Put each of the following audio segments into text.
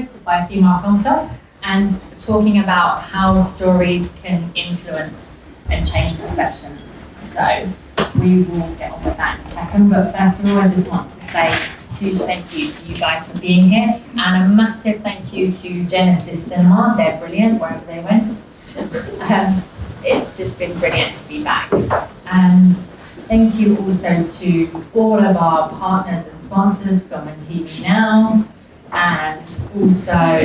hosted by a female film club, and talking about how stories can influence and change perceptions. So we will get on with that in a second, but first of all, I just want to say a huge thank you to you guys for being here, and a massive thank you to Genesis Cinema. They're brilliant wherever they went. It's just been brilliant to be back. And thank you also to all of our partners and sponsors, Film and TV Now, and also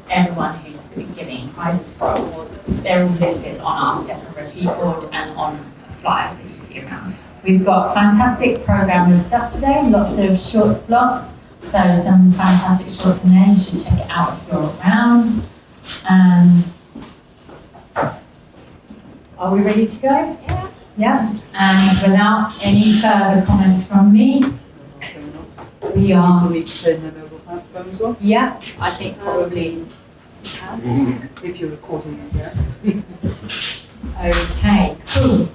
everyone who's been giving prizes for awards. They're all listed on our Step and Repeat board and on flyers that you see around. We've got a fantastic program of stuff today, lots of shorts blocks, so some fantastic shorts in there. You should check it out if you're around. And are we ready to go? Yeah. Yeah. And without any further comments from me, we are. We need to turn the mobile phones off. Yeah, I think probably. If you're recording it, yeah. Okay, cool.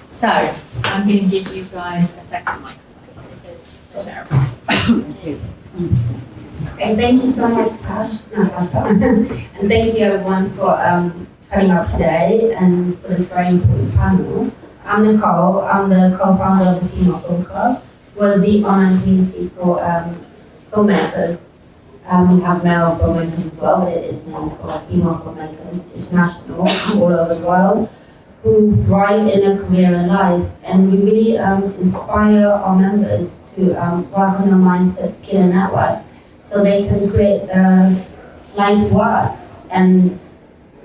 So I'm going to give you guys a second microphone. Okay, thank you so much, Tash, and thank you everyone for coming up today and for this very important panel. I'm Nicole. I'm the co-founder of the Female Film Club. We're the online community for filmmakers. We have male filmmakers as well, but it is mainly for female filmmakers, international, all over the world, who thrive in a career in life. And we really inspire our members to work on their mindset, skill, and network so they can create their life's work and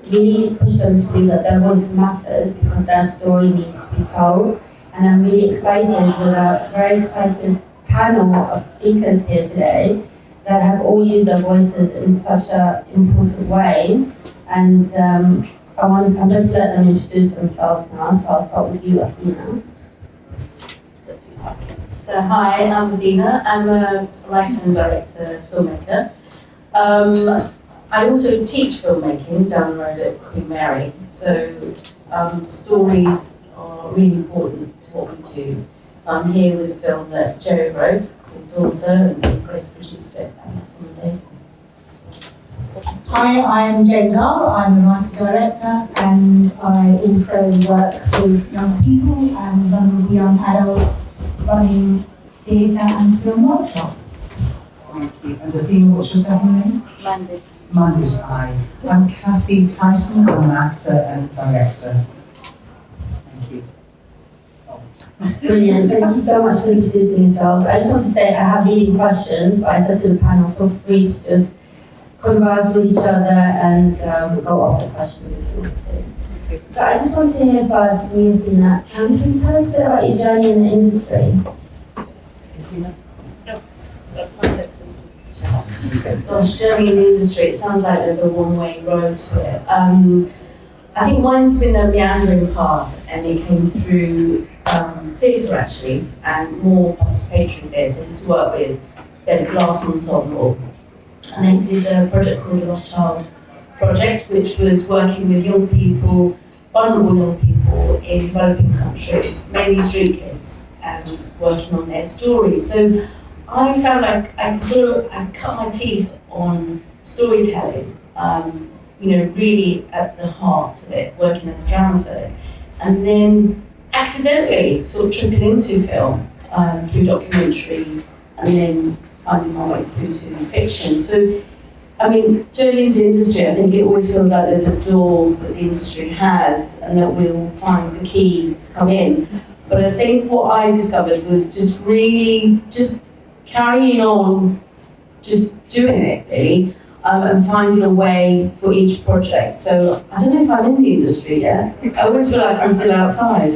really push them to believe that their voice matters because their story needs to be told. And I'm really excited with a very excited panel of speakers here today that have all used their voices in such an important way. And I'm going to let them introduce themselves now, so I'll start with you, Athena. So hi, I'm Athena. I'm a writer and director, filmmaker. I also teach filmmaking down the road at Queen Mary, so stories are really important to what we do. So I'm here with a film that Joe wrote called Daughter, and Grace produced it, and that's on the days. Hi, I'm Jane Gull. I'm a writer director, and I also work with young people and vulnerable young adults running theatre and film workshops. Thank you. And Athena, what's your second name? Mandis. Mandis, hi. I'm Cathy Tyson. I'm an actor and director. Thank you. Brilliant, thank you so much for introducing yourselves. I just want to say I have leading questions, but I said to the panel, feel free to just converse with each other and go off the questions if you want to. So I just want to hear first from you, Athena. Can you tell us a bit about your journey in the industry? Athena? Gosh, journey in the industry, it sounds like there's a one-way road to it. I think mine's been a meandering path, and it came through theatre actually, and more participatory theatre. I used to work with the Glass Ensemble, and they did a project called the Lost Child Project, which was working with young people, vulnerable young people in developing countries, mainly street kids, and working on their stories. So I found like I cut my teeth on storytelling, really at the heart of it, working as a dramaturg, and then accidentally sort of tripping into film through documentary, and then finding my way through to fiction. So, I mean, journey into industry, I think it always feels like there's a door that the industry has, and that we'll find the key to come in. But I think what I discovered was just really just carrying on, just doing it really, and finding a way for each project. So I don't know if I'm in the industry yet. I always feel like I'm still outside.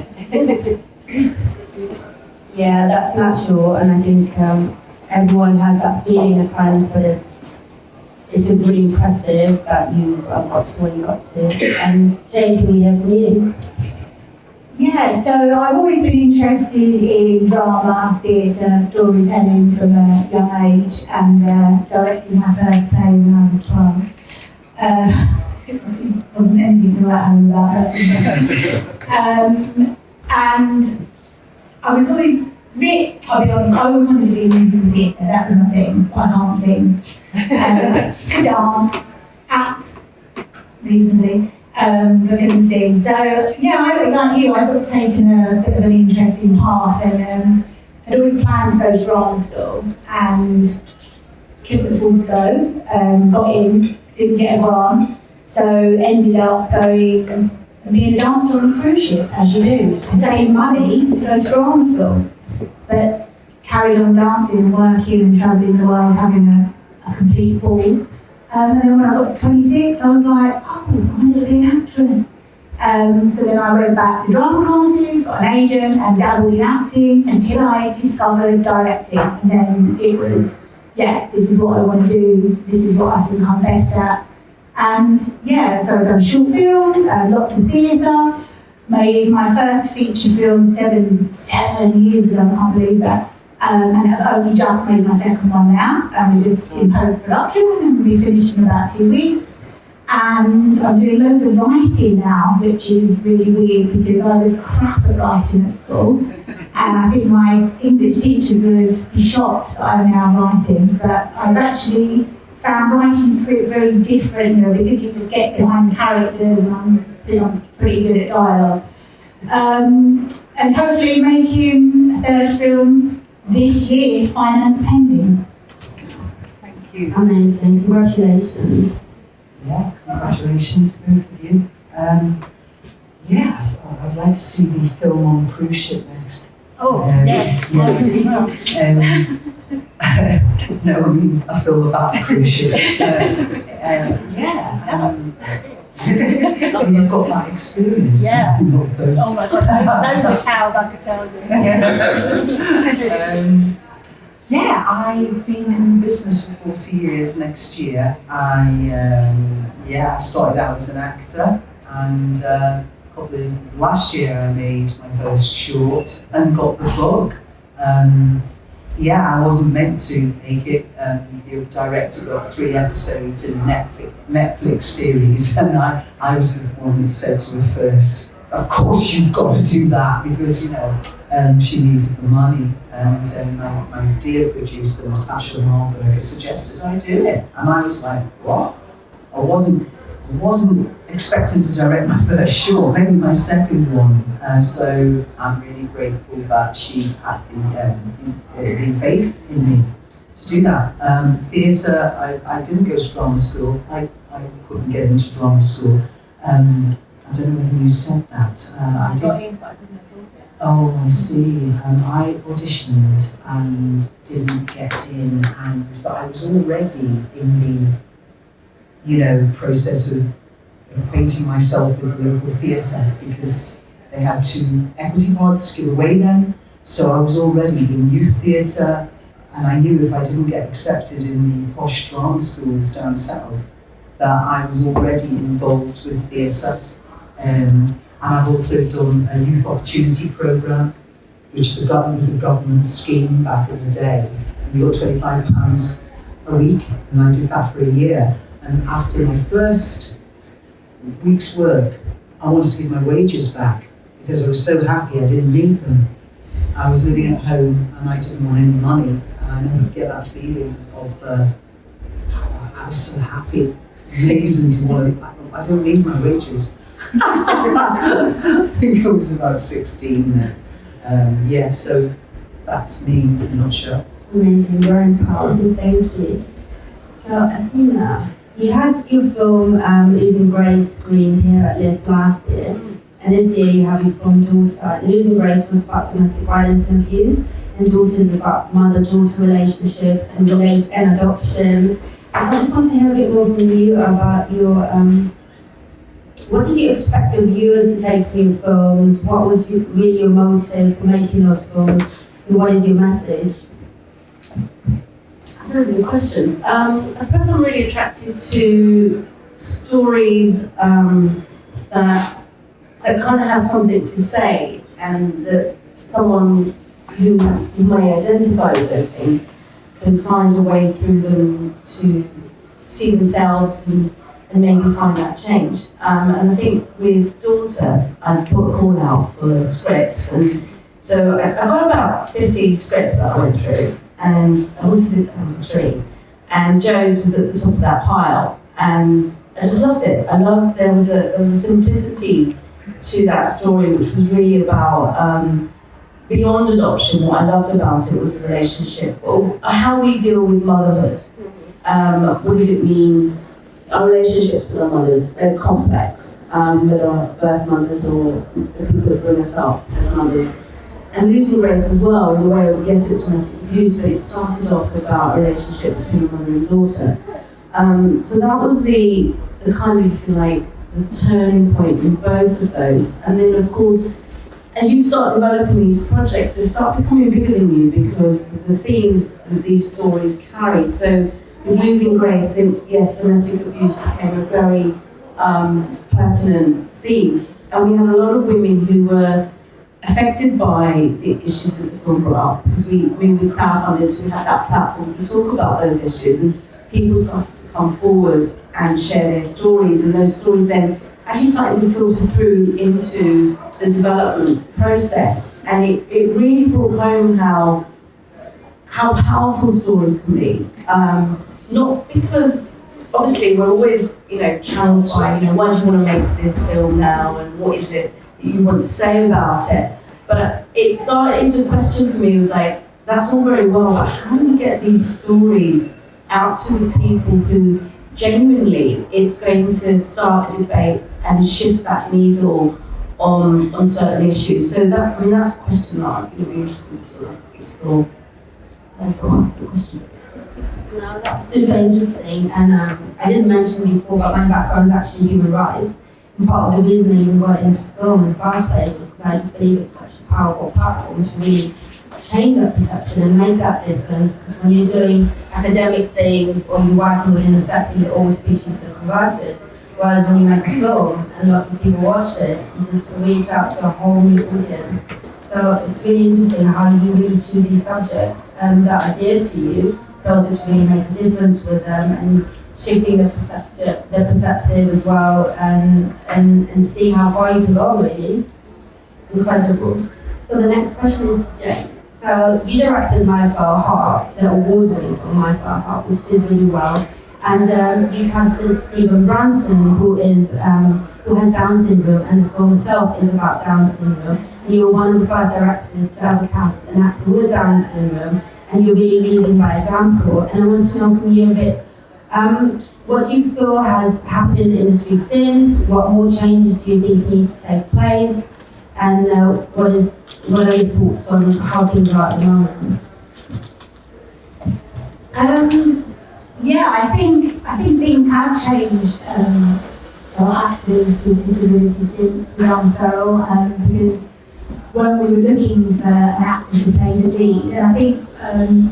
Yeah, that's natural, and I think everyone has that feeling at times, but it's really impressive that you've got to where you got to. And Jane, can we hear from you? Yeah, so I've always been interested in drama, theatre, storytelling from a young age, and directing my first play when I was 12. Wasn't anything to write home about it. And I was always I'll be honest, I always wanted to be in musical theatre, that was my thing, but I can't sing. Could dance, act, reasonably, but couldn't sing. So, yeah, like you, I've sort of taken a bit of an interesting path and had always planned to go to drama school and couldn't afford to go, got in, didn't get a grant, so ended up going and being a dancer on a cruise ship, as you do, to save money to go to drama school. But carried on dancing and working and travelling the world, having a complete ball. And then when I got to 26, I was like, oh, I want to be an actress. So then I went back to drama classes, got an agent, and dabbled in acting until I discovered directing. And then it was, yeah, this is what I want to do, this is what I think I'm best at. And yeah, so I've done short films, lots of theatre, made my first feature film seven years ago, I can't believe that. And I've only just made my second one now, and we're just in post-production, and we'll be finished in about 2 weeks. And I'm doing loads of writing now, which is really weird because I was crap at writing at school. And I think my English teachers would be shocked that I'm now writing, but I've actually found writing script very different, because you just get behind characters and I'm pretty good at dialogue. And hopefully making a third film this year, finance pending. Thank you. Amazing, congratulations. Yeah, congratulations, both of you. Yeah, I'd like to see the film on cruise ship next. Oh, yes. No, I mean a film about a cruise ship. You've got that experience. Yeah. Oh Oh my God, those are tales I could tell you. Yeah, I've been in business for 40 years next year. I started out as an actor, and last year I made my first short and got the book. I wasn't meant to make it. The director got 3 episodes in a Netflix series, and I was the one that said to her first, of course you've got to do that, because she needed the money, and my dear producer Natasha Marburg suggested I do it, and I was like, what? I wasn't expecting to direct my first short, maybe my second one. So I'm really grateful that she had the faith in me to do that. Theatre, I didn't go to drama school. I couldn't get into drama school. I don't know whether you said that. I got in, but I couldn't afford it. Oh, I see. I auditioned and didn't get in, but I was already in the process of acquainting myself with the local theatre, because they had 2 equity pods to give away then. So I was already in youth theatre, and I knew if I didn't get accepted in the posh drama schools down south, that I was already involved with theatre. And I've also done a youth opportunity programme, which was a government scheme back in the day. And we got £25 a week, and I did that for a year. And after my first week's work, I wanted to give my wages back, because I was so happy I didn't need them. I was living at home and I didn't want any money, and I never forget that feeling of I was so happy, amazing to want to, I don't need my wages. I think I was about 16 then. So that's me in a nutshell. Amazing, very empowering, thank you. So Athena, you had your film Losing Grace screened here at LIF last year, and this year you have your film Daughter. Losing Grace was about domestic violence and abuse, and Daughter is about mother-daughter relationships and adoption. So I just want to hear a bit more from you about your, what did you expect the viewers to take from your films? What was really your motive for making those films, and what is your message? That's a really good question. I suppose I'm really attracted to stories that kind of have something to say, and that someone who may identify with those things can find a way through them to see themselves and maybe find that change. And I think with Daughter, I put a call out for scripts, and So I got about 50 scripts that I went through, and I also did a tree. And Joe's was at the top of that pile, and I just loved it. I loved there was a simplicity to that story, which was really about beyond adoption. What I loved about it was the relationship, or how we deal with motherhood. What does it mean? Our relationships with our mothers, they're complex, whether our birth mothers or the people that bring us up as mothers. And losing Grace as well, in a way, yes, it's domestic abuse, but it started off about a relationship between a mother and daughter. So that was the kind of, if you like, the turning point in both of those. And then, of course, as you start developing these projects, they start becoming bigger than you because of the themes that these stories carry. So with Losing Grace, then, yes, domestic abuse became a very pertinent theme. And we had a lot of women who were affected by the issues that the film brought up, because we crowdfunded, so we had that platform to talk about those issues, and people started to come forward and share their stories, and those stories then actually started to filter through into the development process, and it really brought home how powerful stories can be. Not because, obviously, we're always, challenged by, why do you want to make this film now, and what is it you want to say about it? But it started to question for me, was like, that's all very well, but how do we get these stories out to the people who genuinely it's going to start a debate and shift that needle on certain issues? So that's a question that I'm going to be interested to sort of explore. Therefore, answer the question. No, that's super interesting, and I didn't mention before, but my background is actually human rights. And part of the reason I even got into film in the first place was because I just believe it's such a powerful platform to really change that perception and make that difference. Because when you're doing academic things or you're working within a sector, you're always preaching to the converted. Whereas when you make a film and lots of people watch it, you just reach out to a whole new audience. So it's really interesting how you really choose these subjects that are dear to you, but also to really make a difference with them and shaping their perspective as well, and see how far you can go, really. Incredible. So the next question is to Jane. So you directed My Fair Heart, the award-winning film My Fair Heart, which did really well. And you casted Stephen Branson, who has Down syndrome, and the film itself is about Down syndrome. And you were one of the first directors to ever cast an actor with Down syndrome, and you're really leading by example. And I want to know from you a bit, what do you feel has happened in the industry since? What more changes do you think need to take place? And what are your thoughts on how things are at the moment? I think things have changed for actors with disabilities since Beyond Feral, because when we were looking for an actor to play the lead, and I think,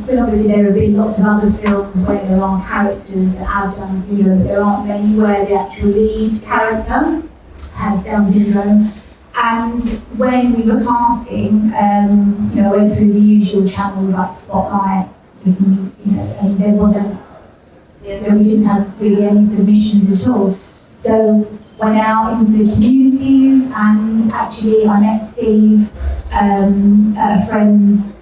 but obviously there have been lots of other films where there are characters that have Down syndrome, but there aren't many where the actual lead character has Down syndrome. And when we were casting, I went through the usual channels like Spotlight, and there wasn't, we didn't have really any submissions at all. So went out into the communities, and actually I met Steve at a friend's.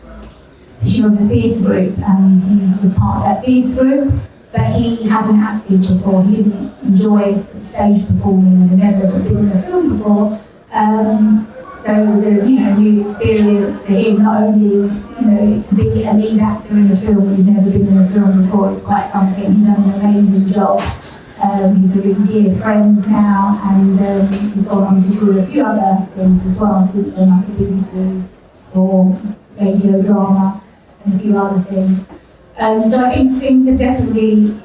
She was a theatre group, and he was part of that theatre group, but he hadn't acted before. He didn't enjoy stage performing, and had never sort of been in a film before. So it was a new experience for him, not only to be a lead actor in a film when he'd never been in a film before. It's quite something. He's done an amazing job. He's a really dear friend now, and he's gone on to do a few other things as well since then, like a BBC for radio drama and a few other things. So I think things have definitely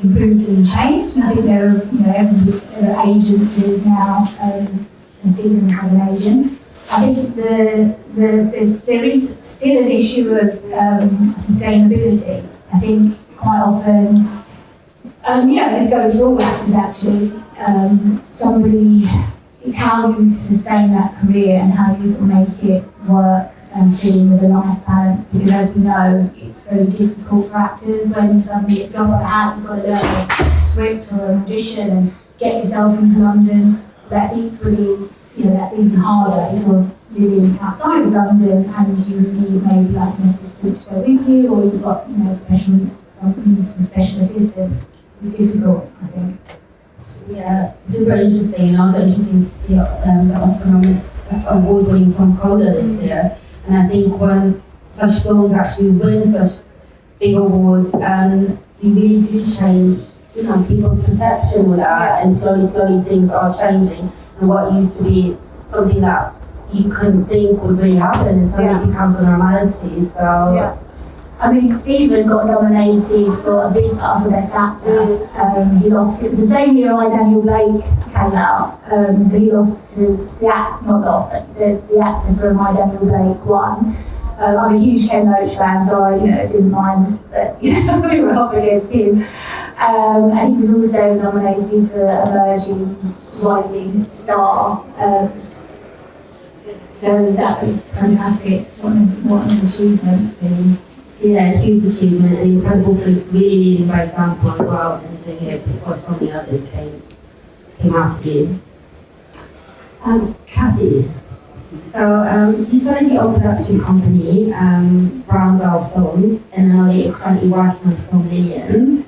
improved and changed, and I think there are agencies now, and Stephen has an agent. I think there is still an issue of sustainability. I think quite often, this goes for all actors actually, it's how you sustain that career and how you sort of make it work and feel with a life balance, because as we know, it's very difficult for actors when suddenly you drop out of the hat, you've got to learn a script or an audition and get yourself into London. That's equally that's even harder if you're living outside of London and you need maybe like an assistant to go with you, or you've got, some special assistance. It's difficult, I think. Yeah, super interesting, and also interesting to see the Oscar award-winning film Coda this year. And I think when such films actually win such big awards, you really do change, people's perception with that, and slowly things are changing. And what used to be something that you couldn't think would really happen, and suddenly becomes a normality. So. Yeah. I mean, Stephen got nominated for a big part for Best Actor. He lost, it was the same year Daniel Blake came out. So he lost to the actor from Daniel Blake won. I'm a huge Ken Loach fan, so I didn't mind that we were up against him. And he was also nominated for Emerging Rising Star. So that was fantastic. What an achievement, really. Yeah, huge achievement, and incredible for really leading by example as well, and doing it before so many others came after you. Cathy, so you started your own production company, Brown Gull Films, and now you're currently working on film LILIAN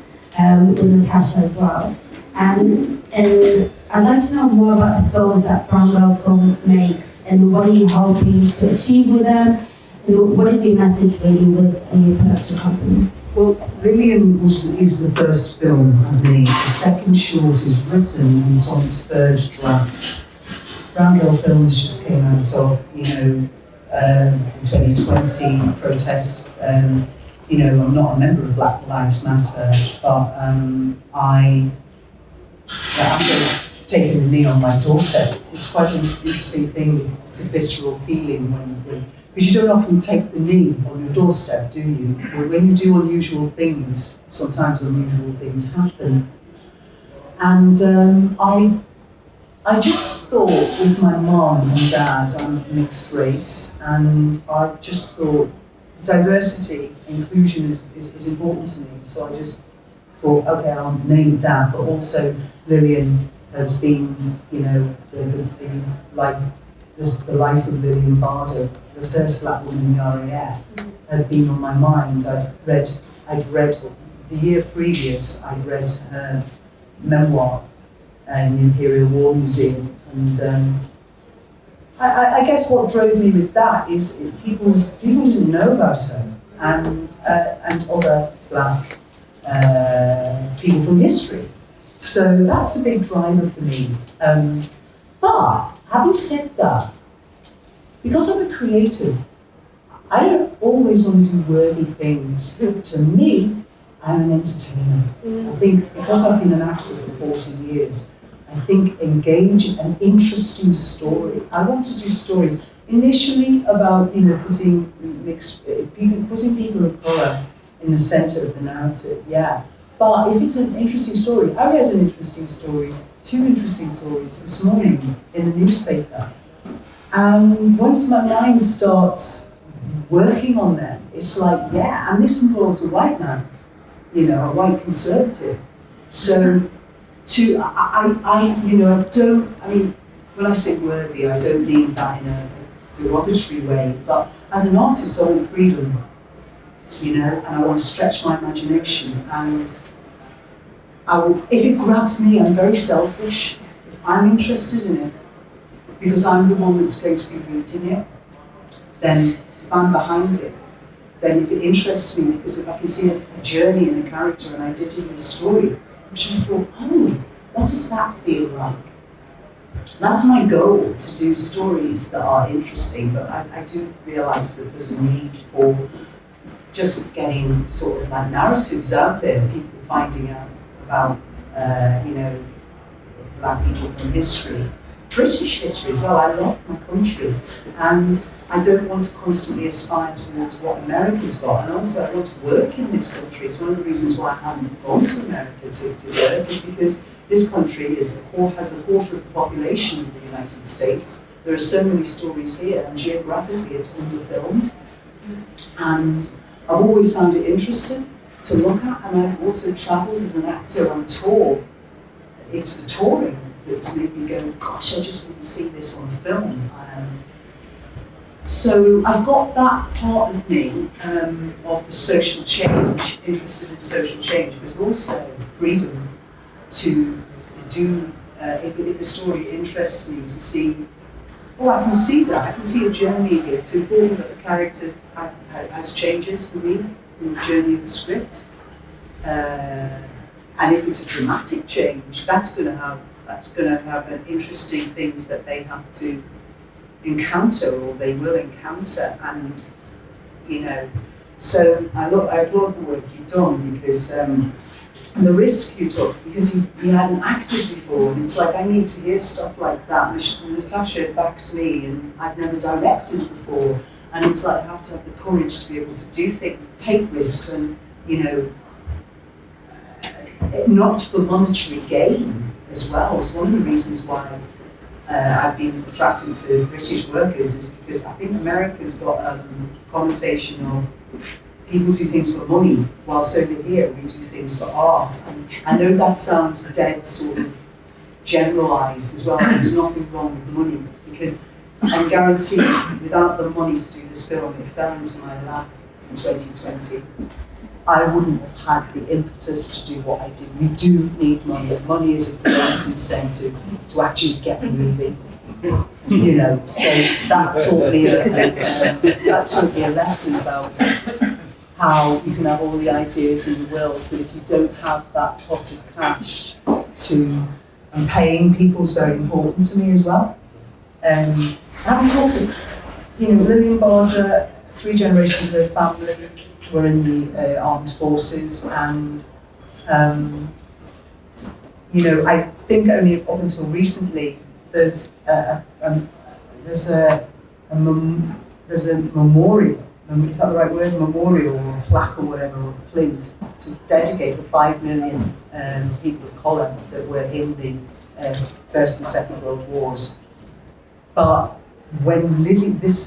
with Natasha as well. And I'd like to know more about the films that Brown Gull Film makes, and what are you hoping to achieve with them? What is your message really with your production company? Well, LILIAN is the first film I've made. The second short is written and it's on its third draft. Brown Girl Films just came out of, the 2020 protest. I'm not a member of Black Lives Matter, but I'm taking the knee on my doorstep. It's quite an interesting thing. It's a visceral feeling because you don't often take the knee on your doorstep, do you? When you do unusual things, sometimes unusual things happen. And I just thought with my mom and dad, I'm mixed race, and I just thought diversity, inclusion is important to me. So I just thought, okay, I'll name that, but also LILIAN had been, the life of Lillian Bardo, the first black woman in the RAF, had been on my mind. I'd read the year previous, I'd read her memoir in the Imperial War Museum, and I guess what drove me with that is people didn't know about her, and other black people from history. So that's a big driver for me. But having said that, because I'm a creative, I don't always want to do worthy things. To me, I'm an entertainer. I think because I've been an actor for 40 years, I think engage an interesting story. I want to do stories initially about putting people of colour in the centre of the narrative. Yeah, but if it's an interesting story, I read an interesting story, 2 interesting stories this morning in the newspaper. And once my mind starts working on them, it's like, yeah, and this involves a white man, a white conservative. So when I say worthy, I don't mean that in a derogatory way, but as an artist, I want freedom, and I want to stretch my imagination. And if it grabs me, I'm very selfish. I'm interested in it because I'm the one that's going to be leading it. Then if I'm behind it, then if it interests me, because if I can see a journey in a character and I did in this story, which I thought, what does that feel like? That's my goal, to do stories that are interesting, but I do realise that there's a need for just getting sort of like narratives out there, people finding out about, black people from history, British history as well. I love my country, and I don't want to constantly aspire towards what America's got, and also I want to work in this country. It's one of the reasons why I haven't gone to America to work, is because this country has a quarter of the population of the United States. There are so many stories here, and geographically it's underfilmed. And I've always found it interesting to look at, and I've also travelled as an actor on tour. It's the touring that's made me go, gosh, I just want to see this on film. So I've got that part of me, of the social change, interested in social change, but also freedom to do, if a story interests me, to see, oh, I can see that, I can see a journey here. It's important that the character has changes for me in the journey of the script. And if it's a dramatic change, that's going to have an interesting things that they have to encounter, or they will encounter, and so I applaud the work you've done, because and the risk you took, because you hadn't acted before, and it's like, I need to hear stuff like that. Natasha backed me, and I'd never directed before, and it's like, I have to have the courage to be able to do things, take risks, and not for monetary gain as well. It's one of the reasons why I've been attracted to British workers, is because I think America's got a connotation of people do things for money, whilst over here we do things for art. And I know that sounds dead sort of generalised as well, but there's nothing wrong with money, because I guarantee without the money to do this film, it fell into my lap in 2020. I wouldn't have had the impetus to do what I do. We do need money. Money is a great incentive to actually get moving. So that taught me a lesson about how you can have all the ideas in the world, but if you don't have that pot of cash and paying people's very important to me as well. I haven't talked to, Lilian Barter, 3 generations of her family were in the armed forces, and I think only up until recently there's a memorial. Is that the right word? Memorial or plaque or whatever, or please, to dedicate the 5 million people of colour that were in the First and Second World Wars. But when this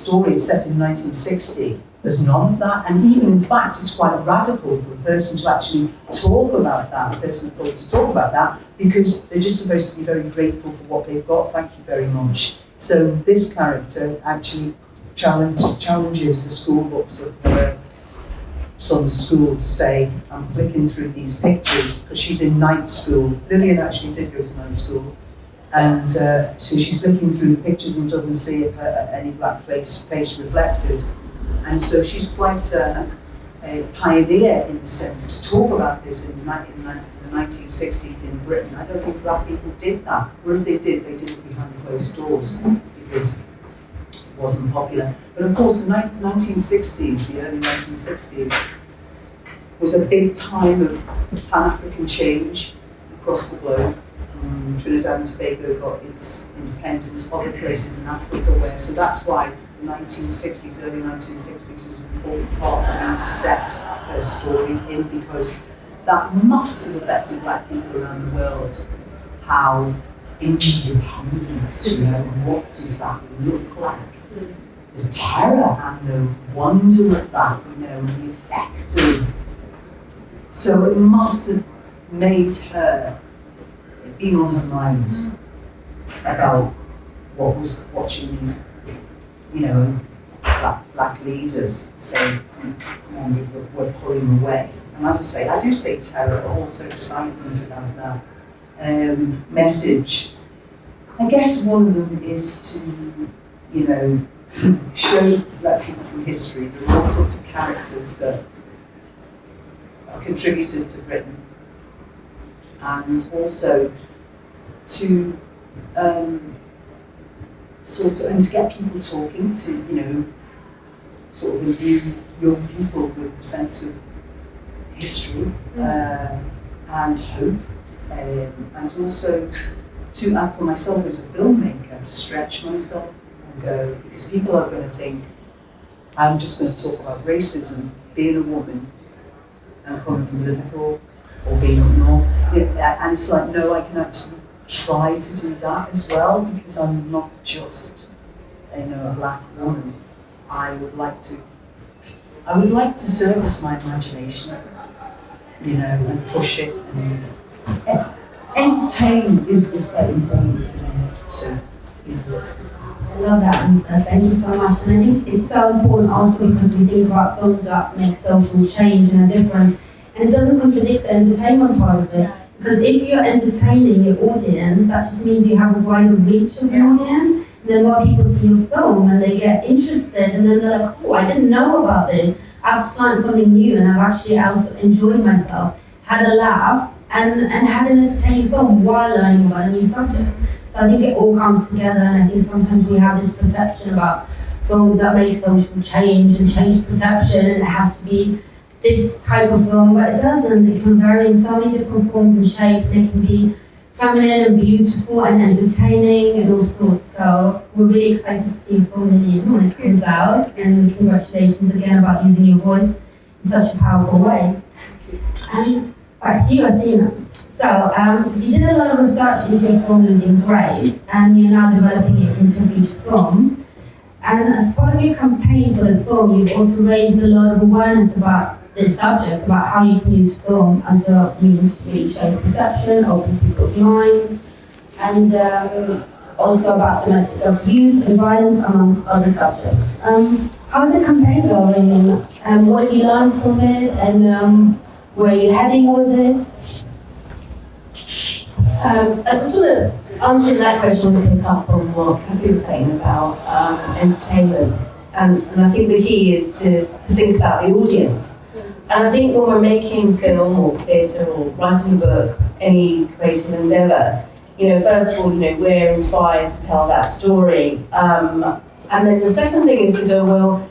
story is set in 1960, there's none of that, and even in fact, it's quite radical for a person to actually talk about that, a person of colour to talk about that, because they're just supposed to be very grateful for what they've got. Thank you very much. So this character actually challenges the school books of her son's school to say, I'm flicking through these pictures, because she's in night school. Lilian actually did go to night school. And so she's flicking through the pictures and doesn't see any black face reflected. And so she's quite a pioneer in the sense to talk about this in the 1960s in Britain. I don't think black people did that. Or if they did it behind closed doors, because it wasn't popular. But of course, the 1960s, the early 1960s, was a big time of Pan-African change across the globe. Trinidad and Tobago got its independence, other places in Africa where, so that's why the 1960s, early 1960s was an important part for me to set her story in, because that must have affected black people around the world. How independence, what does that look like? The terror and the wonder of that, the effect of. So it must have made her been on her mind about what was watching these, black leaders say, come on, we're pulling away. And as I say, I do say terror, but also excitement about that message. I guess one of them is to, show black people from history. There are all sorts of characters that have contributed to Britain. And also to and to get people talking, to sort of imbue young people with a sense of history and hope, and also to act for myself as a filmmaker, to stretch myself and go, because people are going to think I'm just going to talk about racism, being a woman and coming from Liverpool, or being up north. And it's like, no, I can actually try to do that as well, because I'm not just a black woman. I would like to service my imagination, and push it, and entertain is quite important to I love that answer. Thank you so much. And I think it's so important also because we think about films that make social change and a difference. And it doesn't contradict the entertainment part of it. Because if you're entertaining your audience, that just means you have a wider reach of the audience. And then more people see your film and they get interested and then they're like, oh, I didn't know about this. I've just learned something new and I've actually also enjoyed myself, had a laugh, and had an entertaining film while learning about a new subject. So I think it all comes together, and I think sometimes we have this perception about films that make social change and change perception, and it has to be this type of film, but it doesn't. It can vary in so many different forms and shapes, and it can be feminine and beautiful and entertaining and all sorts. So we're really excited to see film LILIAN when it comes out, and congratulations again about using your voice in such a powerful way. And back to you, Athena. So, you did a lot of research into your film Losing Grace, and you're now developing it into a feature film. And as part of your campaign for the film, you've also raised a lot of awareness about this subject, about how you can use film as a means to really shape perception, open people's minds, and also about domestic abuse and violence, amongst other subjects. How's the campaign going, and what have you learned from it, and where are you heading with it? I just want to answer that question and pick up on what Cathy was saying about entertainment. And I think the key is to think about the audience. And I think when we're making film or theatre or writing a book, any creative endeavour, first of all, we're inspired to tell that story. And then the second thing is to go, well,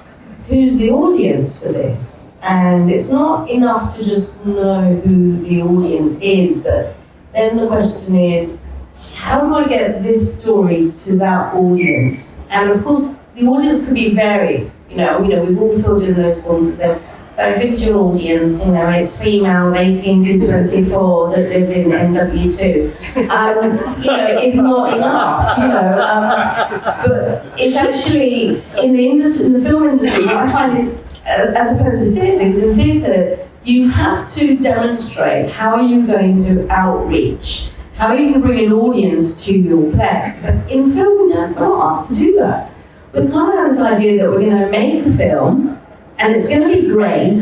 who's the audience for this? And it's not enough to just know who the audience is, but then the question is, how do I get this story to that audience? And of course, the audience can be varied. We've all filled in those forms that says, so who's your audience? It's females 18 to 24 that live in NW2. It's not enough, but it's actually, in the film industry, I find it, as opposed to theatre, because in theatre, you have to demonstrate how are you going to outreach, how are you going to bring an audience to your play. But in film, we're not asked to do that. We kind of have this idea that we're going to make a film, and it's going to be great,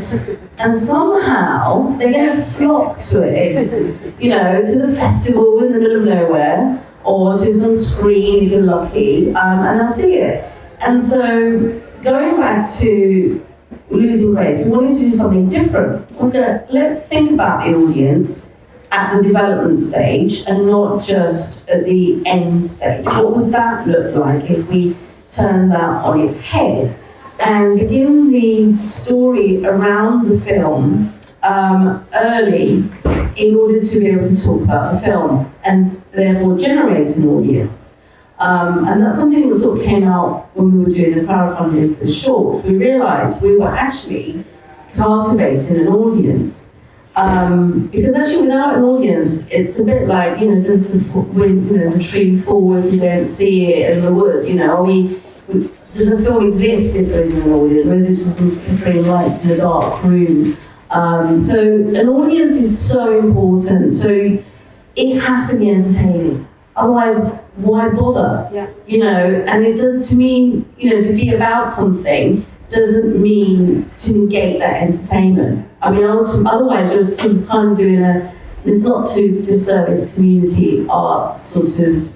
and somehow they're going to flock to it, to the festival in the middle of nowhere, or to some screen if you're lucky, and they'll see it. And so, going back to Losing Grace, we wanted to do something different. Let's think about the audience at the development stage and not just at the end stage. What would that look like if we turn that on its head and begin the story around the film early in order to be able to talk about the film and therefore generate an audience? And that's something that sort of came out when we were doing the crowdfunding for the short. We realised we were actually cultivating an audience. Because actually without an audience, it's a bit like, does the tree fall if you don't see it in the wood, does the film exist if there isn't an audience, or is it just some flickering lights in a dark room? So an audience is so important, so it has to be entertaining. Otherwise, why bother? Yeah. And it does, to me, to be about something doesn't mean to negate that entertainment. I mean, otherwise you're sort of kind of doing it's not to disservice community arts, sort of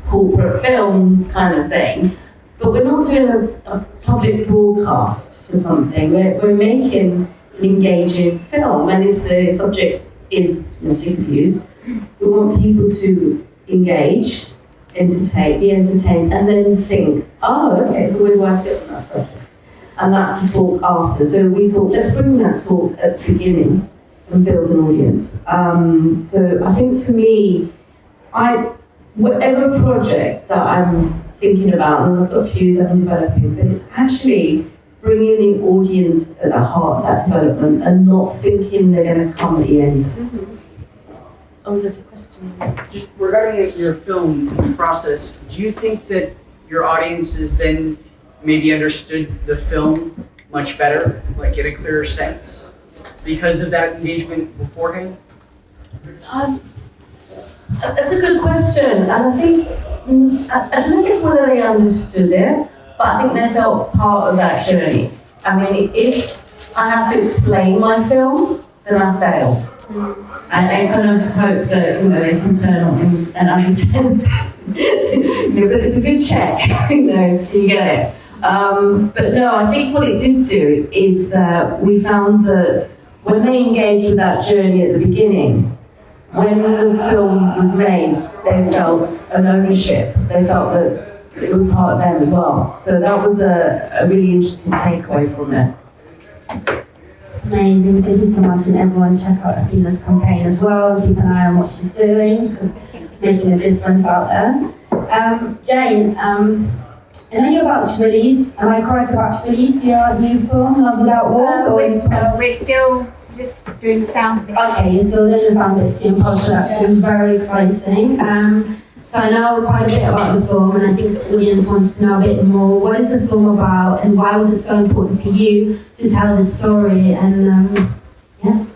corporate films kind of thing, but we're not doing a public broadcast for something. We're making an engaging film, and if the subject is domestic abuse, we want people to engage, be entertained, and then think, okay, so where do I sit on that subject? And that's the talk after. So we thought, let's bring that talk at the beginning and build an audience. So I think for me, whatever project that I'm thinking about, and I've got a few that I'm developing, but it's actually bringing the audience at the heart of that development and not thinking they're going to come at the end. Mm-hmm. Oh, there's a question. Just regarding your film process, do you think that your audiences then maybe understood the film much better, like get a clearer sense because of that engagement beforehand? That's a good question, and I think I don't know if it's whether they understood it, but I think they felt part of that journey. I mean, if I have to explain my film, then I fail. I kind of hope that they can turn on and understand. But it's a good check. Do you get it? But no, I think what it did do is that we found that when they engaged with that journey at the beginning, when the film was made, they felt an ownership. They felt that it was part of them as well. So that was a really interesting takeaway from it. Amazing, thank you so much, and everyone check out Athena's campaign as well. Keep an eye on what she's doing, making a difference out there. Jane, I know you're about to release, am I correct about to release your new film, Love Without Walls? We're still just doing the sound bits. Okay, you're still doing the sound bits in post-production, very exciting. So I know quite a bit about the film, and I think the audience wants to know a bit more. What is the film about, and why was it so important for you to tell this story? And yeah.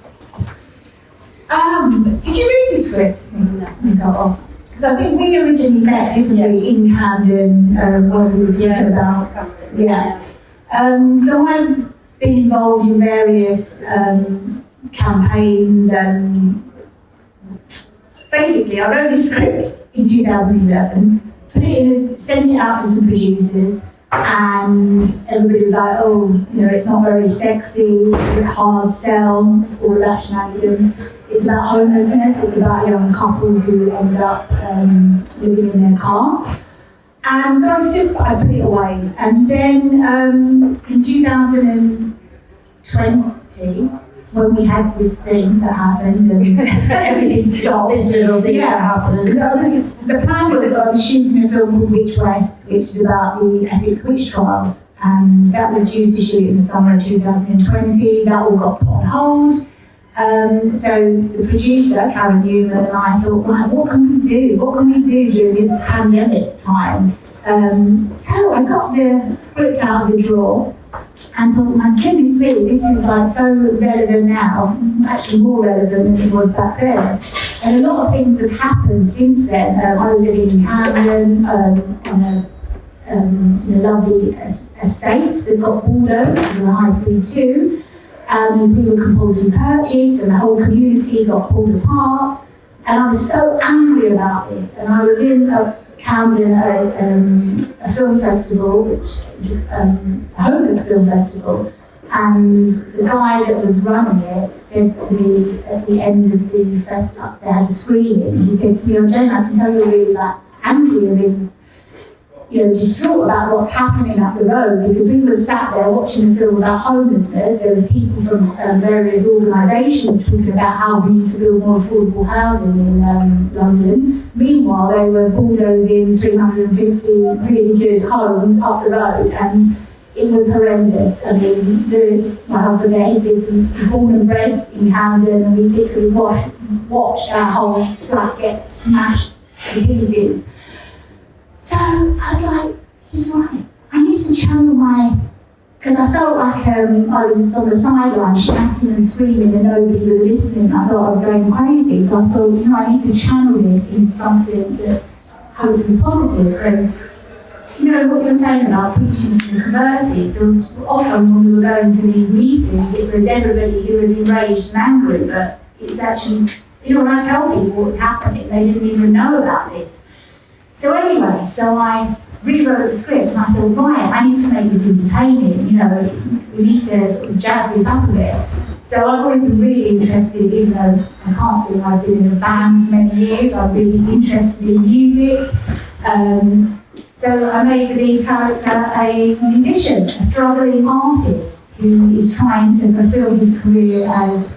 Did you read the script? No. Because I think we originally met, didn't we, in Camden, when we were talking about. Discussed it. Yeah. So I've been involved in various campaigns, and basically I wrote the script in 2011, put it in, sent it out to some producers, and everybody was like, oh, it's not very sexy, it's a hard sell, all of that shenanigans. It's about homelessness, it's about a young couple who end up living in their car. And so I put it away. And then in 2020, when we had this thing that happened and everything stopped. This little thing that happened. So the plan was that I was shooting a film called Witch West, which is about the Essex witch trials. And that was due to shoot in the summer of 2020. That all got put on hold. So the producer, Karen Newman, and I thought, right, what can we do? What can we do during this pandemic time? So I got the script out of the drawer and thought, my goodness me, this is like so relevant now, actually more relevant than it was back then. And a lot of things have happened since then. I was living in Camden on a lovely estate that got bulldozed in the High Speed 2. And we were compulsory purchased, and the whole community got pulled apart. And I was so angry about this. And I was in Camden, a film festival, which is a homeless film festival. And the guy that was running it said to me at the end of the festival, they had a screening, he said to me, oh Jane, I can tell you're really angry and being distraught about what's happening up the road, because we were sat there watching a film about homelessness. There was people from various organisations talking about how we need to build more affordable housing in London. Meanwhile, they were bulldozing 350 really good homes up the road, and it was horrendous. I mean, Lewis, my husband there, he'd been born and bred in Camden, and we literally watched our whole flat get smashed to pieces. So I was like, he's right. I need to channel because I felt like I was on the sideline shouting and screaming and nobody was listening. I thought I was going crazy. So I thought, I need to channel this into something that's hopefully positive. And what you're saying about preaching to the converted. So often when we were going to these meetings, it was everybody who was enraged and angry, but it's actually, when I tell people what's happening, they didn't even know about this. So anyway, I rewrote the script and I thought, right, I need to make this entertaining, we need to sort of jazz this up a bit. So I've always been really interested, even though I can't say I've been in a band for many years, I'm really interested in music. So I made the lead character a musician, a struggling artist who is trying to fulfill his career as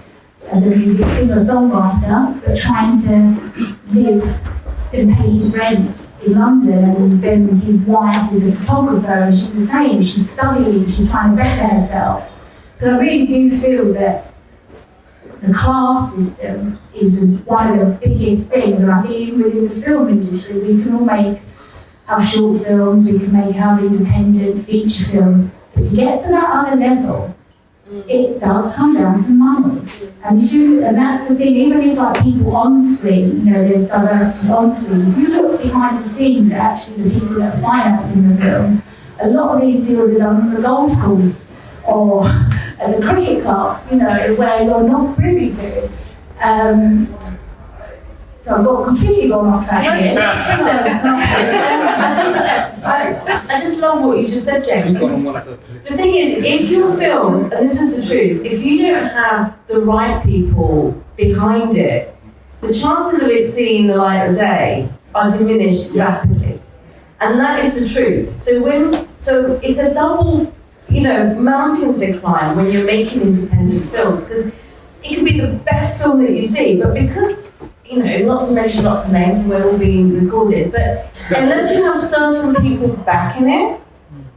a music singer-songwriter, but trying to live and pay his rent in London. And then his wife is a photographer, and she's the same. She's studying, she's trying to better herself. But I really do feel that the class system is one of the biggest things, and I think even within the film industry, we can all make our short films, we can make our independent feature films, but to get to that other level, It does come down to money. And that's the thing, even if like people on screen, there's diversity on screen, if you look behind the scenes at actually the people that are financing the films, a lot of these deals are done on the golf course or at the cricket club, where you're not privy to. So I've got completely gone off track here. I just love what you just said, James. The thing is, if your film, and this is the truth, if you don't have the right people behind it, the chances of it seeing the light of day are diminished rapidly. And that is the truth. So it's a double, mountain to climb when you're making independent films, because it could be the best film that you see, but because not to mention lots of names, we're all being recorded, but unless you have certain people backing it,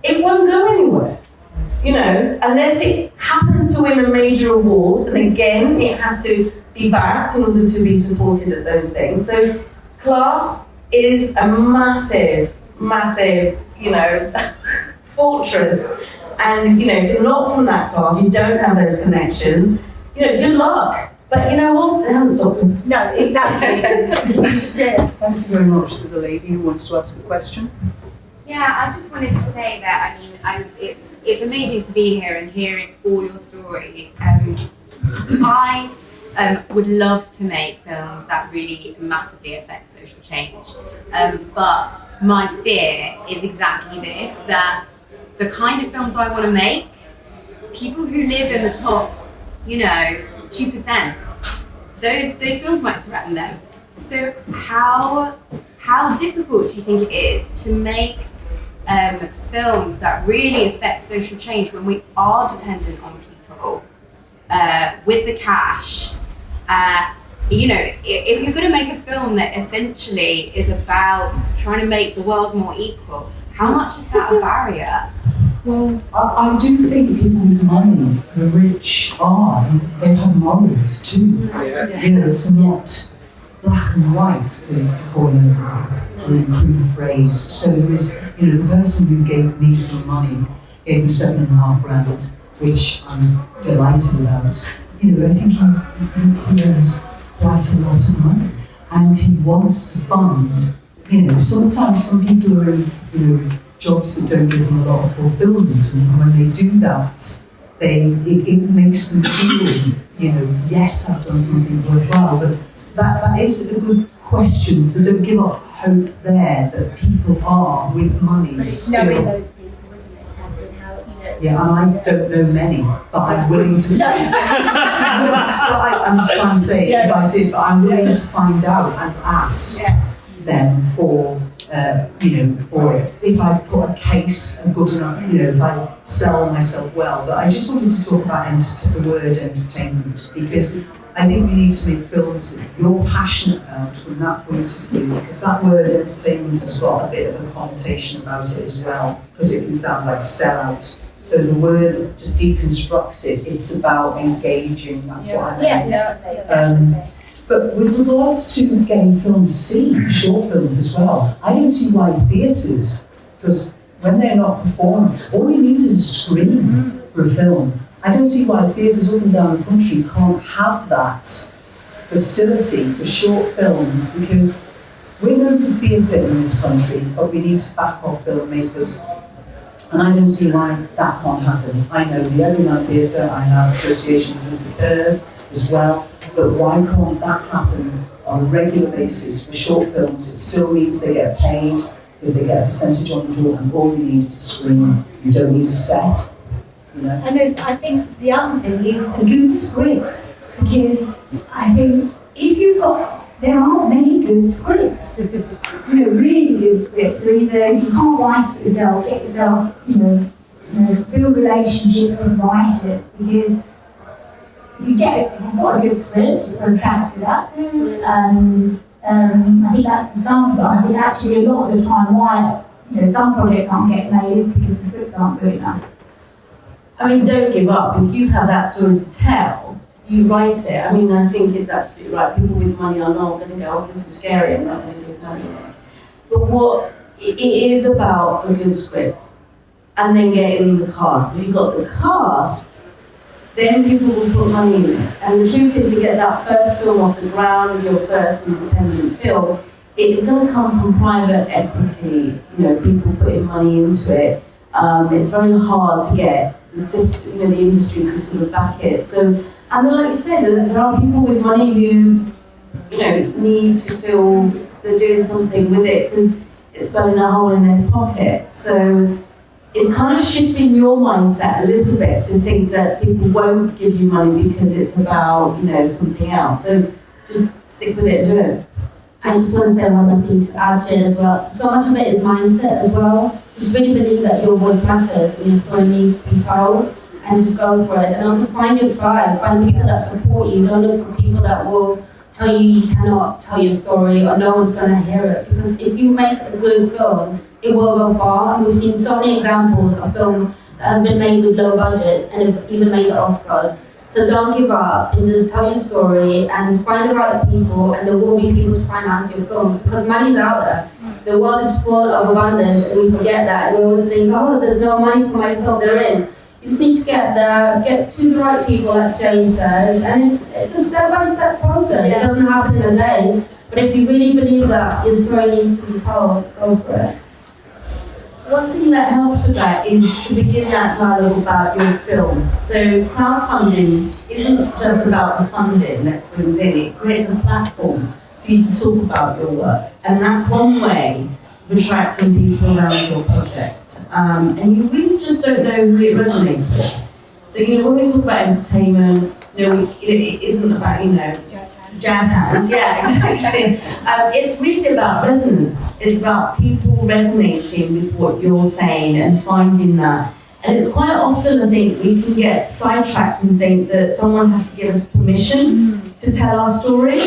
it won't go anywhere. Unless it happens to win a major award, and again, it has to be backed in order to be supported at those things. So class is a massive, fortress. And, if you're not from that class, you don't have those connections, good luck. But you know what? It hasn't stopped us. No, exactly. Thank you very much. There's a lady who wants to ask a question. Yeah, I just wanted to say that, it's amazing to be here and hearing all your stories. I would love to make films that really massively affect social change. But my fear is exactly this, that the kind of films I want to make, people who live in the top, 2%, those films might threaten them. So how difficult do you think it is to make films that really affect social change when we are dependent on people with the cash? If you're going to make a film that essentially is about trying to make the world more equal, how much is that a barrier? Well, I do think people with money, the rich, they have morals too. It's not black and white, to call it a crude phrase. So there is, the person who gave me some money gave me £7.5 grand, which I was delighted about. I think he earns quite a lot of money, and he wants to fund. Sometimes some people are in, jobs that don't give them a lot of fulfillment, and when they do that, it makes them feel, yes, I've done something worthwhile. But that is a good question. So don't give up hope there that people are with money still. Knowing those people, isn't it? Catherine, how, Yeah, and I don't know many, but I'm willing to. I'm trying to say if I did, but I'm willing to find out and ask them for. For it. If I put a case and good enough, if I sell myself well. But I just wanted to talk about the word entertainment, because I think we need to make films that you're passionate about from that point of view, because that word entertainment has got a bit of a connotation about it as well, because it can sound like sellout. So the word, to deconstruct it, it's about engaging, that's what I meant. But with regards to getting films seen, short films as well, I don't see why theatres, because when they're not performing, all you need is a screen for a film. I don't see why theatres up and down the country can't have that facility for short films, because we're known for theatre in this country, but we need to back our filmmakers. And I don't see why that can't happen. I know the Everyman Theatre, I have associations with the Curve as well. But why can't that happen on a regular basis for short films? It still means they get paid because they get a percentage on the door, and all you need is a screen. You don't need a set. And I think the other thing is a good script, because I think there aren't many good scripts, really good scripts. So either you can't write it yourself, get yourself, build relationships with writers, because you've got a good script, you've got attractive good actors, and I think that's the start of it. I think actually a lot of the time why some projects aren't getting made is because the scripts aren't good enough. I mean, don't give up. If you have that story to tell, you write it. I mean, I think it's absolutely right. People with money are not going to go, this is scary, I'm not going to give money. But what it is about a good script, and then getting the cast. If you've got the cast, then people will put money in it. And the truth is, to get that first film off the ground, your first independent film, it's going to come from private equity, people putting money into it. It's very hard to get the system, the industry to sort of back it. So, and then, like you said, there are people with money who, need to feel they're doing something with it because it's burning a hole in their pocket. So it's kind of shifting your mindset a little bit to think that people won't give you money because it's about, something else. So just stick with it and do it. I just want to say one more thing to add to it as well. So much of it is mindset as well. Just really believe that your voice matters and your story needs to be told, and just go for it. And also find your tribe, find people that support you. Don't look for people that will tell you cannot tell your story or no one's going to hear it. Because if you make a good film, it will go far. And we've seen so many examples of films that have been made with low budgets and have even made the Oscars. So don't give up and just tell your story and find the right people, and there will be people to finance your films because money's out there. The world is full of abundance and we forget that, and we always think, oh, there's no money for my film. There is. You just need to get to the right people, like Jane said, and it's a step-by-step process. It doesn't happen in a day. But if you really believe that your story needs to be told, go for it. One thing that helps with that is to begin that dialogue about your film. So crowdfunding isn't just about the funding that brings in, it creates a platform for you to talk about your work. And that's one way of attracting people around your project. And you really just don't know who it resonates with. So, when we talk about entertainment, it isn't about, jazz hands, yeah, exactly. It's really about resonance. It's about people resonating with what you're saying and finding that. And it's quite often, I think, we can get sidetracked and think that someone has to give us permission to tell our story.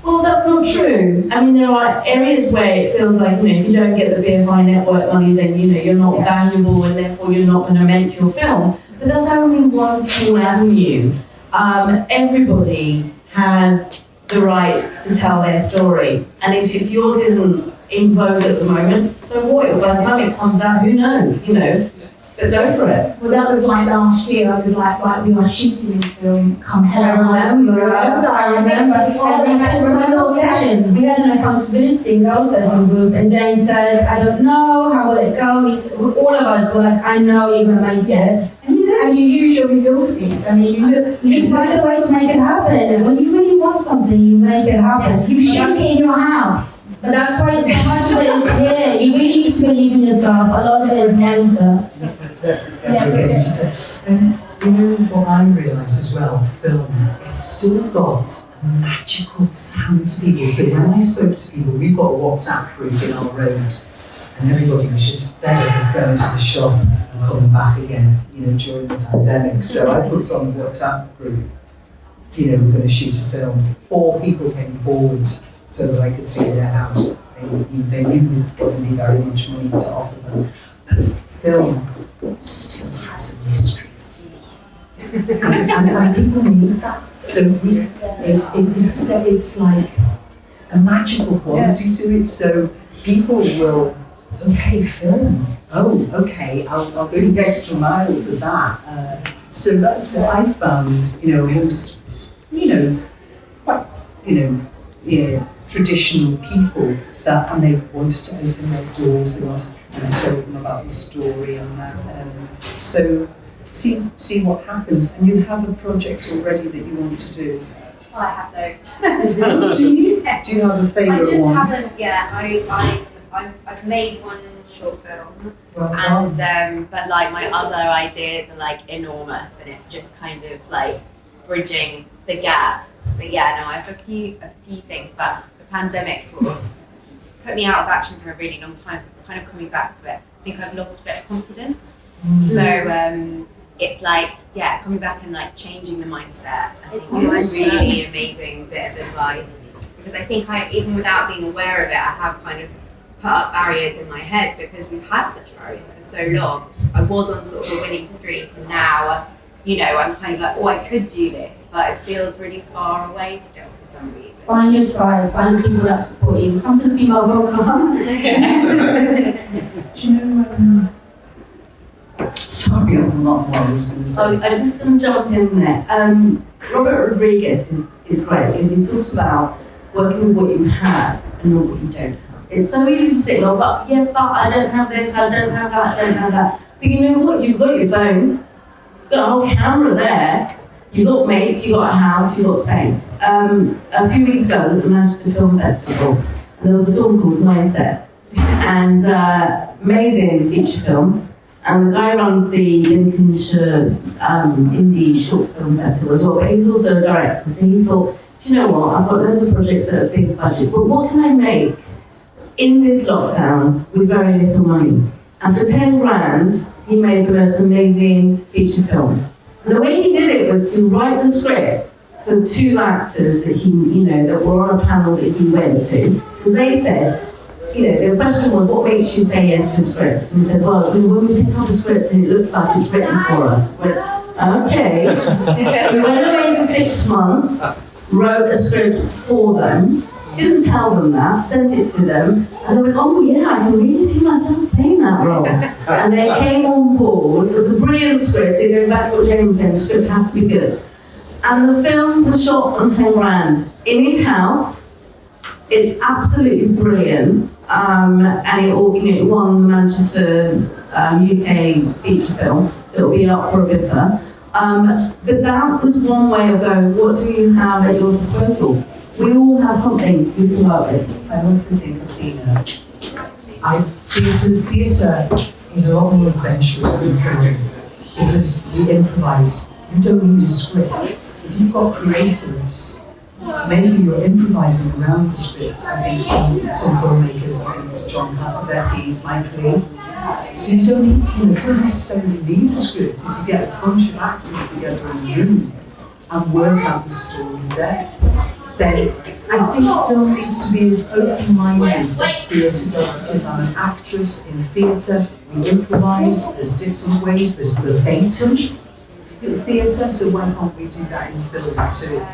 Well, that's not true. I mean, there are areas where it feels like, if you don't get the BFI network money, then, you're not valuable and therefore you're not going to make your film. But that's only one small avenue. Everybody has the right to tell their story. And if yours isn't in vogue at the moment, so what? By the time it comes out, who knows, But go for it. Well, that was like last year. I was like, right, we are shooting this film. Come hell, I remember. We had an accountability process in group, and Jane said, I don't know, how will it go? All of us were like, I know you're going to make it. And you use your resources. I mean, you find a way to make it happen. When you really want something, you make it happen. You shoot it in your house. But that's why so much of it is here. You really need to believe in yourself. A lot of it is mindset. And what I realise as well, film, it's still got a magical sound to people. So when I spoke to people, we've got a WhatsApp group in our road, and everybody was just fed up of going to the shop and coming back again, during the pandemic. So I put on the WhatsApp group, we're going to shoot a film. 4 people came forward so that I could see their house. They knew we wouldn't be very much money to offer them. But film still has a mystery. and people need that, don't we? It's like a magical quality to it. So people will, okay, film. Oh, okay, I'll go the extra mile for that. So that's what I found, amongst, quite, traditional people that, and they wanted to open their doors, and I told them about the story and that. So see what happens, and you have a project already that you want to do. Well, I have those. Do you? Do you have a favourite one? I just haven't. Yeah, I've made one short film, Well done. and but like my other ideas are like enormous, and it's just kind of like bridging the gap. But yeah, no, I have a few things, but the pandemic sort of put me out of action for a really long time, so it's kind of coming back to it. I think I've lost a bit of confidence. So it's like, coming back and like changing the mindset. I think it's a really amazing bit of advice, because I think even without being aware of it, I have kind of put up barriers in my head because we've had such barriers for so long. I was on sort of a winning streak, and now, I'm kind of like, oh, I could do this, but it feels really far away still for some reason. Find your tribe, find the people that support you. Come to the female vocal. Do you know, Sorry, I'm not what I was going to say. So I'm just going to jump in there. Robert Rodriguez is great because he talks about working with what you have and not what you don't have. It's so easy to say, oh, but I don't have this, I don't have that, I don't have that. But you know what? You've got your phone, you've got a whole camera there, you've got mates, you've got a house, you've got space. A few weeks ago, I was at the Manchester Film Festival, and there was a film called Mindset, and amazing feature film. And the guy runs the Lincolnshire Indie Short Film Festival as well, but he's also a director, so he thought, do you know what, I've got loads of projects that are big budget, but what can I make in this lockdown with very little money? And for 10 grand, he made the most amazing feature film. And the way he did it was to write the script for 2 actors that that were on a panel that he went to, because they said, the question was, what makes you say yes to the script? And he said, well, when we pick up a script and it looks like it's written for us. We went, okay. We went away for 6 months, wrote a script for them, didn't tell them that, sent it to them, and they went, oh yeah, I can really see myself playing that role. And they came on board. It was a brilliant script. It goes back to what James said, the script has to be good. And the film was shot on 10 grand in his house. It's absolutely brilliant. And it won the Manchester UK feature film, so it'll be up for a BAFTA. But that was one way of going, what do you have at your disposal? We all have something we can work with. I also think, Athena, theatre is a lot more adventurous than film because we improvise. You don't need a script. If you've got creatives, maybe you're improvising around the script. I think some filmmakers, I think it was John Cassavetes, Mike Lee. So you don't necessarily need a script if you get a bunch of actors together in a room and work out the story there. Then I think film needs to be as open-minded as theatre does, because I'm an actress in theatre. We improvise. There's different ways. There's verbatim theatre. So why can't we do that in film too?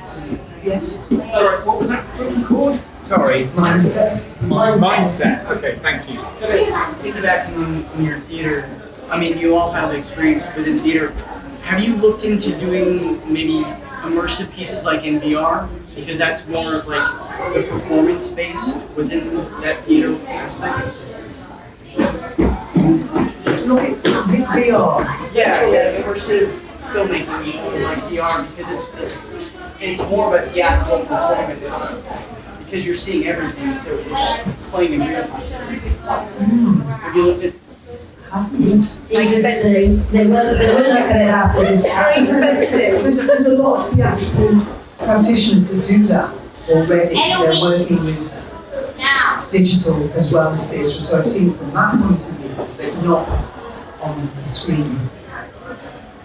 Yes. Sorry, what was that film called? Sorry. Mindset. Mindset. Okay, thank you. Piggybacking on your theater, I mean, you all have experience within theater. Have you looked into doing maybe immersive pieces like in VR? Because that's more of like the performance based within that theater aspect. Look at VR. Yeah, immersive filmmaking like VR, because it's more of a theatrical performance because you're seeing everything, so it's playing in real time. Have you looked at? Expensive. They will look at it after this. Very expensive. There's a lot of theatrical practitioners that do that already. They're working with digital as well as theatre. So I've seen from that point of view, but not on the screen.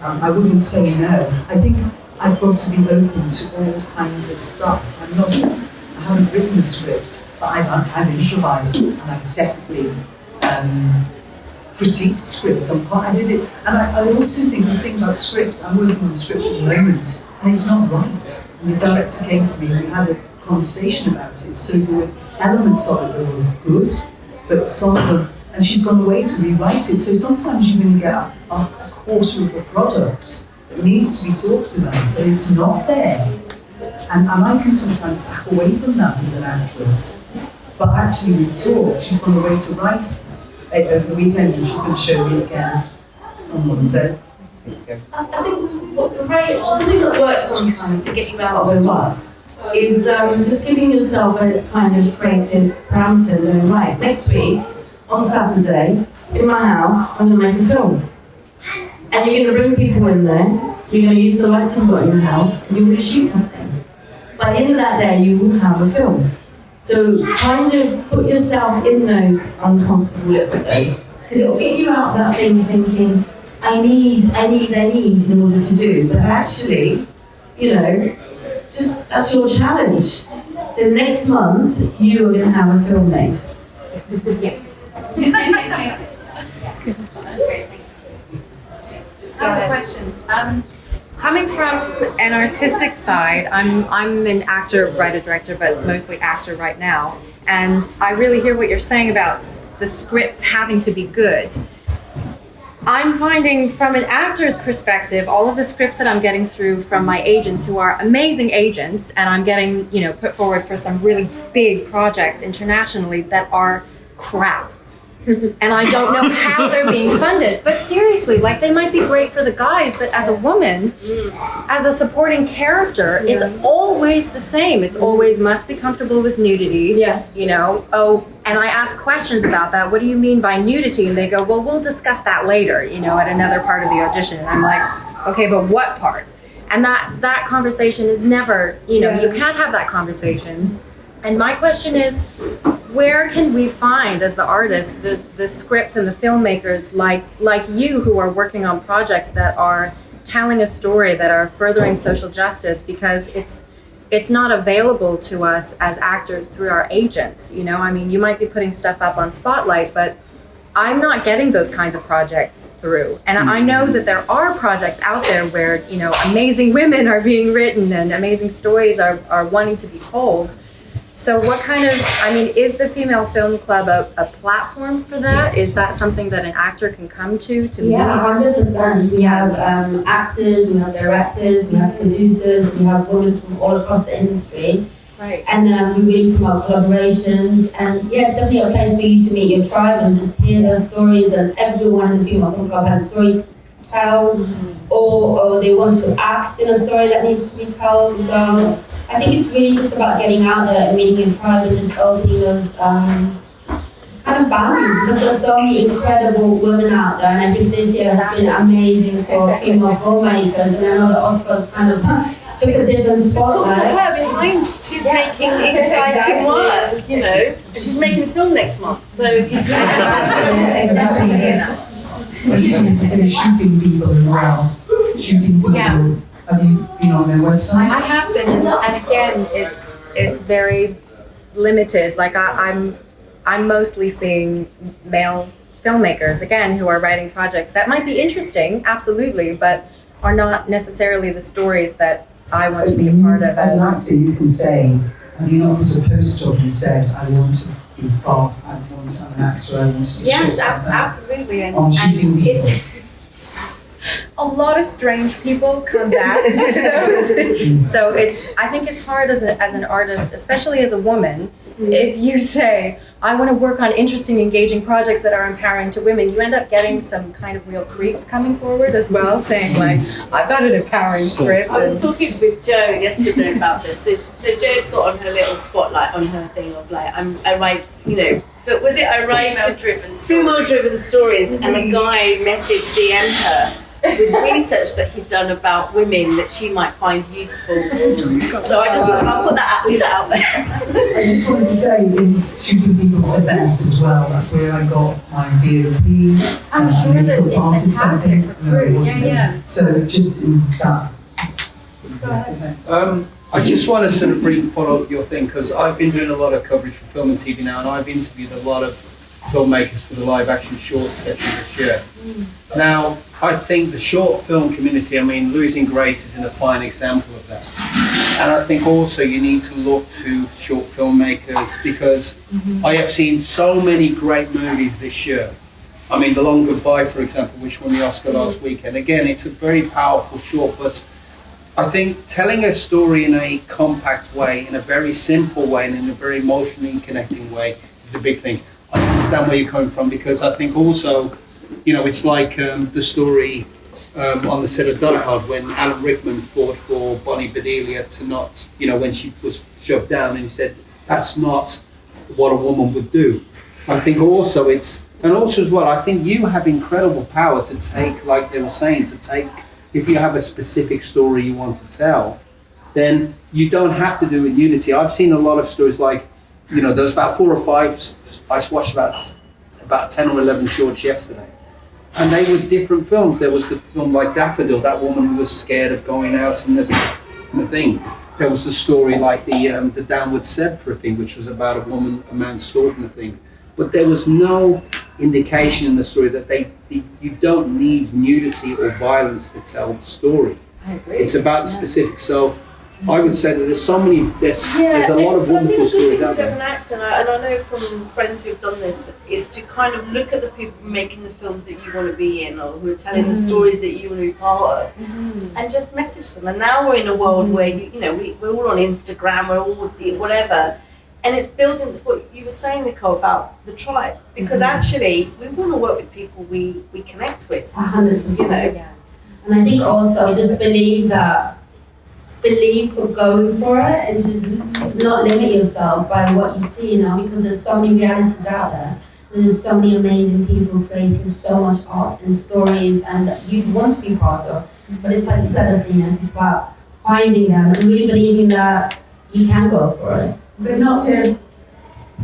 I wouldn't say no. I think I've got to be open to all kinds of stuff. I haven't written a script, but I've improvised and I've definitely critiqued scripts. I did it, and I also think this thing about script. I'm working on a script at the moment, and it's not right. And the director came to me and we had a conversation about it. So there were elements of it that were good, but some of them, and she's gone away to rewrite it. So sometimes you can get a quarter of a product that needs to be talked about, and it's not there. And I can sometimes back away from that as an actress. But actually we've talked, she's gone away to write over the weekend, and she's going to show me again on Monday. I think something that works sometimes to get you out of your rut is just giving yourself a kind of creative parameter and going, right, next week, on Saturday, in my house, I'm going to make a film. And you're going to bring people in there, you're going to use the lights you've got in your house, and you're going to shoot something. By the end of that day, you will have a film. So kind of put yourself in those uncomfortable episodes, because it'll get you out of that thing thinking, I need in order to do. But actually, just that's your challenge. So next month, you are going to have a film made. I have a question. Coming from an artistic side, I'm an actor, writer, director, but mostly actor right now. And I really hear what you're saying about the scripts having to be good. I'm finding from an actor's perspective, all of the scripts that I'm getting through from my agents, who are amazing agents, and I'm getting, put forward for some really big projects internationally that are crap. And I don't know how they're being funded. But seriously, like, they might be great for the guys, but as a woman, as a supporting character, it's always the same. It's always must be comfortable with nudity. Yes. And I ask questions about that. What do you mean by nudity? And they go, well, we'll discuss that later, at another part of the audition. And I'm like, okay, but what part? And that conversation is never, you can't have that conversation. And my question is, where can we find, as the artists, the scripts and the filmmakers like you, who are working on projects that are telling a story, that are furthering social justice, because it's not available to us as actors through our agents. You might be putting stuff up on Spotlight, but I'm not getting those kinds of projects through. And I know that there are projects out there where, amazing women are being written and amazing stories are wanting to be told. So what kind of, is the Female Film Club a platform for that? Is that something that an actor can come to Yeah, 100%. We have actors, we have directors, we have producers, we have women from all across the industry. Right. And we really promote collaborations. And yeah, it's definitely a place for you to meet your tribe and just hear their stories. And everyone in the Female Film Club has a story to tell, or they want to act in a story that needs to be told. So I think it's really just about getting out there and meeting your tribe and just opening those kind of boundaries, because there's so many incredible women out there. And I think this year has been amazing for female filmmakers. And I know the Oscars kind of took a different spotlight. Talk to her behind. She's making exciting work, and she's making a film next month. So I just wanted to say shooting people as well. Shooting people. Yeah. Have you been on their website? I have been, and again, it's very limited. Like I'm mostly seeing male filmmakers, again, who are writing projects that might be interesting, absolutely, but are not necessarily the stories that I want to be a part of. As an actor, you can say, have you not put a post up and said, I want to be part, I'm an actor, I want to do Yes, something like that. Absolutely. On shooting people. A lot of strange people come back to those. So I think it's hard as an artist, especially as a woman, if you say, I want to work on interesting, engaging projects that are empowering to women, you end up getting some kind of real creeps coming forward as well, saying like, I've got an empowering script. I was talking with Jo yesterday about this. So Jo's got on her little spotlight on her thing of like, I write, but was it I write female-driven stories, and a guy messaged DM'd her with research that he'd done about women that she might find useful. So I'll put that out there. I just wanted to say, in shooting people's events as well, that's where I got my idea of being. I'm sure that it's fantastic for crew. Yeah. So just in that. I just want to sort of follow up your thing, because I've been doing a lot of coverage for film and TV now, and I've interviewed a lot of filmmakers for the live action short section this year. Now, I think the short film community, Losing Grace is a fine example of that. And I think also you need to look to short filmmakers, because I have seen so many great movies this year. The Long Goodbye, for example, which won the Oscar last weekend. Again, it's a very powerful short, but I think telling a story in a compact way, in a very simple way, and in a very emotionally connecting way is a big thing. I understand where you're coming from, because I think also, it's like the story on the set of Die Hard when Alan Rickman fought for Bonnie Bedelia to not, when she was shoved down, and he said, that's not what a woman would do. I think also as well, I think you have incredible power to take, like they were saying, if you have a specific story you want to tell, then you don't have to do it in unity. I've seen a lot of stories like, there's about 4 or 5, I watched about 10 or 11 shorts yesterday. And they were different films. There was the film like Daffodil, that woman who was scared of going out in the thing. There was the story like the Downward Seb for a thing, which was about a man stalking a thing. But there was no indication in the story that you don't need nudity or violence to tell the story. I agree. It's about the specific. So I would say that there's a lot of wonderful stories out as there. an actor, and I know from friends who've done this, is to kind of look at the people making the films that you want to be in, or who are telling the stories that you want to be part of, and just message them. And now we're in a world where we're all on Instagram, we're all whatever, and it's built into what you were saying, Nicole, about the tribe. Because actually, we want to work with people we connect with. 100%. Yeah. And I think also just believe for going for it, and to just not limit yourself by what you see, because there's so many realities out there. And there's so many amazing people creating so much art and stories, and that you'd want to be part of. But it's like you said, Athena, it's just about finding them and really believing that you can go for it. But not to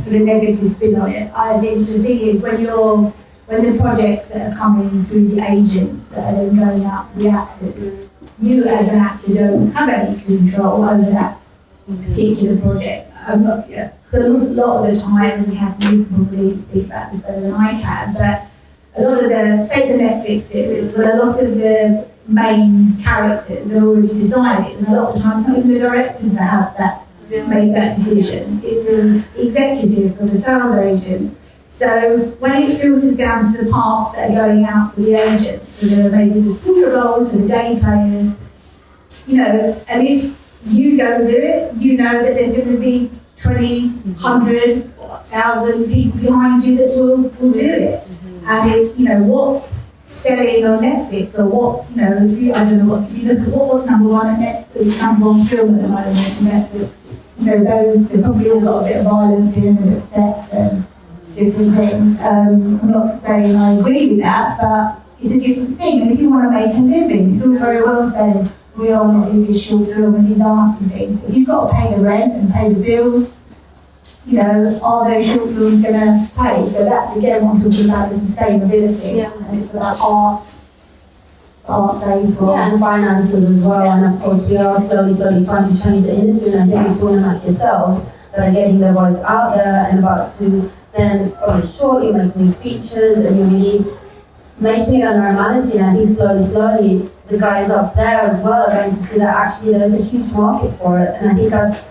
put a negative spin on it. I think the thing is when the projects that are coming through the agents that are then going out to the actors, you as an actor don't have any control over that particular project. So a lot of the time, and Cathy, you can probably speak about this better than I can, but a lot of the, say it's a Netflix series, but a lot of the main characters are already decided, and a lot of the time it's not even the directors that have that make that decision. It's the executives or the sales agents. So when it filters down to the parts that are going out to the agents, for maybe the smaller roles, for the day players, and if you don't do it, you know that there's going to be 20, 100, 1,000 people behind you that will do it. And it's, what's selling on Netflix, or what's, I don't know what, you look at what's number one at Netflix, number one film at the moment on Netflix. Those, they've probably all got a bit of violence in, a bit of sex and different things. I'm not saying I agree with that, but it's a different thing. And if you want to make a living, it's all very well saying, we all want to do this short film and these art and things. But if you've got to pay the rent and pay the bills, are those short films going to pay? So that's again what I'm talking about, the sustainability. Yeah. And it's about art save. Yeah, and finances as well. And of course, we are slowly trying to change the industry. And I think it's women like yourself that are getting their voice out there and about to then, from the short, you're making features and you're really making it a normality. And I think slowly, the guys up there as well are going to see that actually there's a huge market for it. And I think that's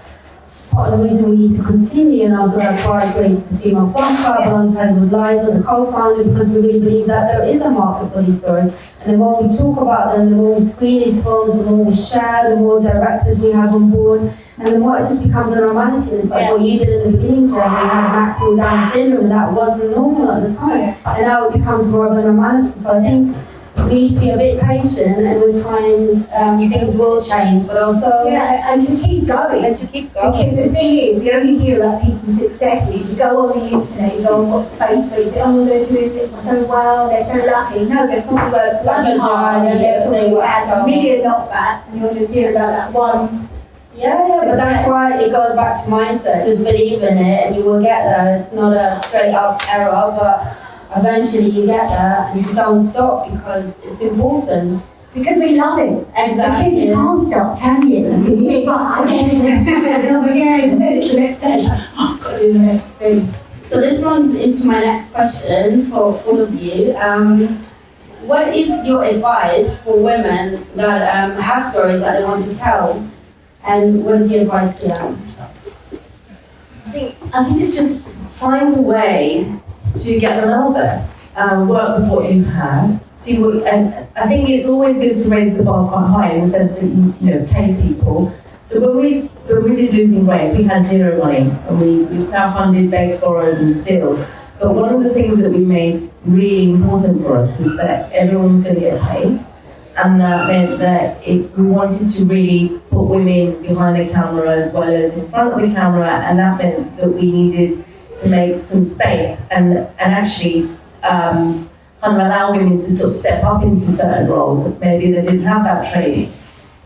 part of the reason we need to continue, and also that's why I created the Female Film Club alongside with Liza, the co-founder, because we really believe that there is a market for these stories. And the more we talk about them, the more we screen these films, the more we share, the more directors we have on board, and the more it just becomes a normality. It's like what you did in the beginning, Jay. You had an actor with Down syndrome, and that wasn't normal at the time. And now it becomes more of a normality. So I think we need to be a bit patient, and with time things will change, but also and to keep going. Because the thing is, we only hear about people's successes. You go on the internet, you go on Facebook, they're doing it so well, they're so lucky. No, they probably work such hard, they had a million knockbacks, and you'll just hear about that one. Yeah, but that's why it goes back to mindset. Just believe in it, and you will get there. It's not a straight up error, but eventually you get there, and you don't stop because it's important. Because we love it. Exactly. Because you can't stop, can you? Because you think, again, and then it's the next day. Oh, I've got to do the next thing. So this one's into my next question for all of you. What is your advice for women that have stories that they want to tell? And what is your advice to them? I think it's just find a way to get them out there. Work with what you have. See what, and I think it's always good to raise the bar quite high in the sense that you pay people. So when we did Losing Grace, we had zero money, and we crowdfunded, begged, borrowed, and steal. But one of the things that we made really important for us was that everyone was going to get paid. And that meant that we wanted to really put women behind the camera as well as in front of the camera, and that meant that we needed to make some space and actually kind of allow women to sort of step up into certain roles that maybe they didn't have that training.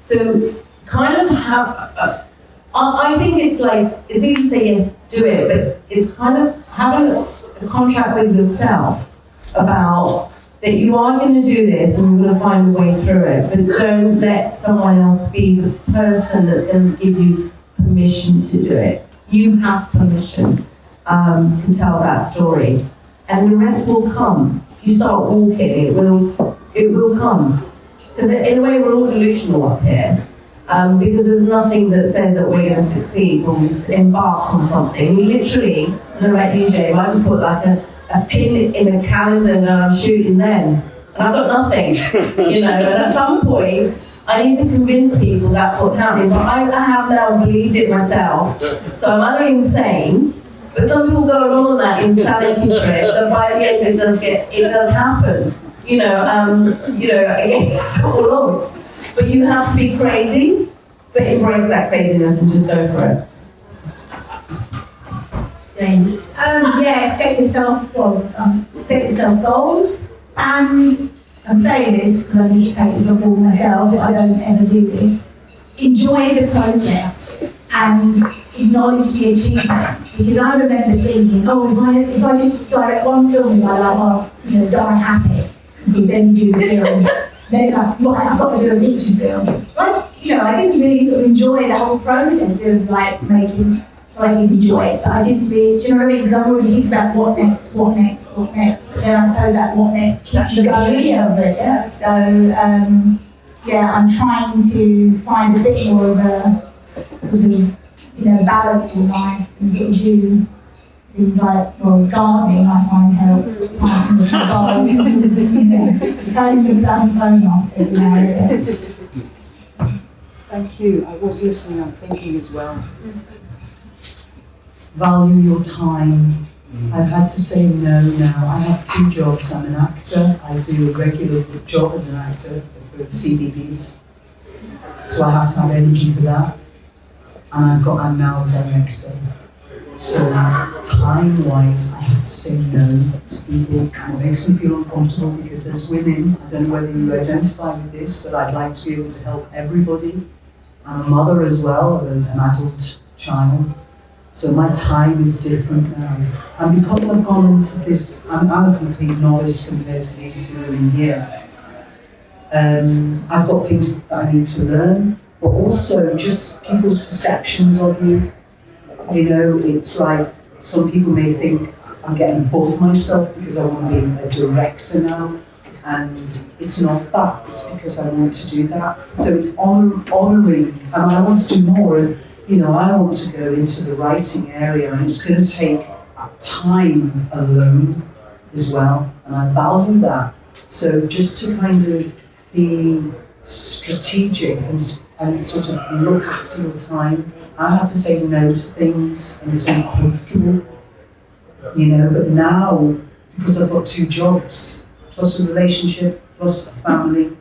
So kind of have, I think it's like, it's easy to say yes, do it, but it's kind of having a contract with yourself about that you are going to do this and you're going to find a way through it, but don't let someone else be the person that's going to give you permission to do it. You have permission to tell that story, and the rest will come. If you start walking, it will come. Because in a way, we're all delusional up here. Because there's nothing that says that we're going to succeed when we embark on something. We literally, I don't know about you, James, I just put like a pin in a calendar and I'm shooting then. And I've got nothing, you know, and at some point, I need to convince people that's what's happening. But I have now believed it myself. So I'm either insane, but some people go along on that insanity trip, that by the end it does happen. You know, against all odds. But you have to be crazy, but embrace that craziness and just go for it. Jane. Yeah, set yourself goals, and I'm saying this because I need to take this on board myself, I don't ever do this. Enjoy the process and acknowledge the achievements, because I remember thinking, if I just direct one film in my life, I'll die happy, because then you do the film. Then it's like, right, I've got to do a feature film. But, I didn't really sort of enjoy the whole process of like making. I did enjoy it, but I didn't really, do you know what I mean? Because I'm already thinking about what next. But then I suppose that what next keeps you going. Yeah. So, I'm trying to find a bit more of a sort of, balance in life and sort of do things like, gardening I find helps, planting some goals, turning the phone off every now and then. Thank you. I was listening and thinking as well. Value your time. I've had to say no now. I have 2 jobs. I'm an actor. I do a regular job as an actor for CBBS. So I have to have energy for that. And I'm now a director. So time-wise, I have to say no to people. It makes me feel uncomfortable because as women, I don't know whether you identify with this, but I'd like to be able to help everybody. I'm a mother as well, an adult child. So my time is different now. And because I've gone into this, I'm a complete novice compared to these 2 women here. I've got things that I need to learn, but also just people's perceptions of you. It's like some people may think I'm getting above myself because I want to be a director now. And it's not that, it's because I want to do that. So it's honouring, and I want to do more. And, I want to go into the writing area, and it's going to take time alone as well, and I value that. So just to kind of be strategic and sort of look after your time. I had to say no to things, and it's uncomfortable, but now, because I've got 2 jobs, plus a relationship, plus a family,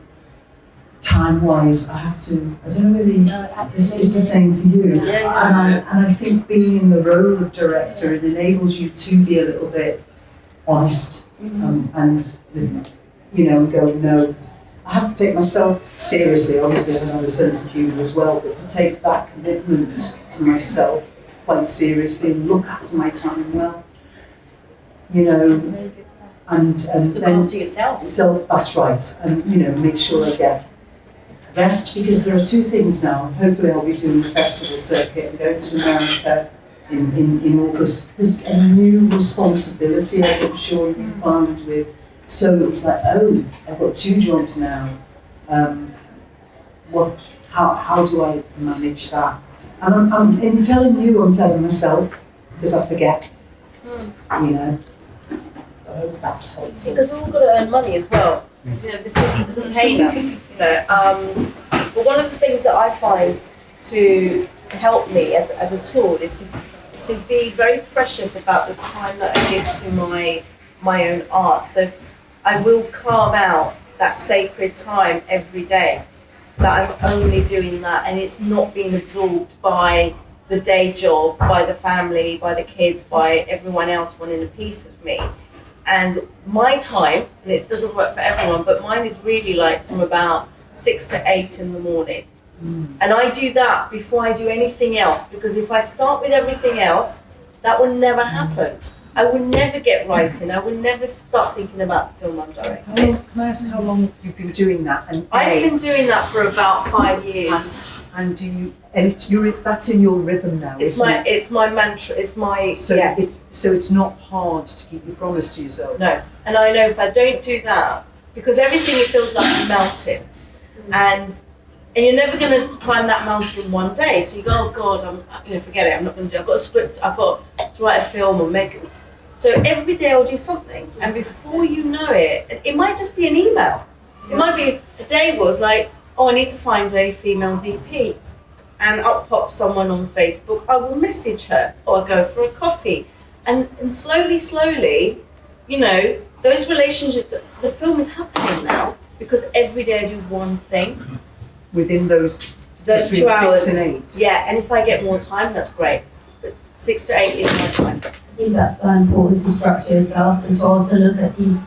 time-wise, I have to, I don't know whether it's the same for you. And I think being in the role of director, it enables you to be a little bit honest and go, no. I have to take myself seriously, obviously I have a sense of humour as well, but to take that commitment to myself quite seriously and look after my time well, and Look then after yourself. So that's right, and make sure I get rest, because there are 2 things now. Hopefully I'll be doing the festival circuit and going to America in August. There's a new responsibility, as I'm sure you found with. So it's like, I've got 2 jobs now. How do I manage that? And I'm in telling you, I'm telling myself, because I forget. I hope that's helpful. Because we've all got to earn money as well. This isn't paying us. But one of the things that I find to help me as a tool is to be very precious about the time that I give to my own art. So I will carve out that sacred time every day, that I'm only doing that, and it's not being absorbed by the day job, by the family, by the kids, by everyone else wanting a piece of me. And my time, and it doesn't work for everyone, but mine is really like from about 6 to 8 in the morning. And I do that before I do anything else, because if I start with everything else, that will never happen. I would never get writing. I would never start thinking about the film I'm directing. Can I ask how long you've been doing that? And I've been doing that for about 5 years. And that's in your rhythm now. It's my mantra. It's my it's not hard to keep your promise to yourself. No, and I know if I don't do that, because everything it feels like melting, and And you're never going to climb that mountain in one day. So you go, oh God, forget it. I'm not going to do it. I've got a script. I've got to write a film or make it. So every day I'll do something. And before you know it, it might just be an email. It might be, a day was like, oh, I need to find a female DP. And up pops someone on Facebook. I will message her or I'll go for a coffee. And slowly, those relationships, the film is happening now because every day I do one thing. Within those Those between 2 hours. 6 and 8. Yeah, and if I get more time, that's great. But 6 to 8 is my time. I think that's so important to structure yourself and to also look at these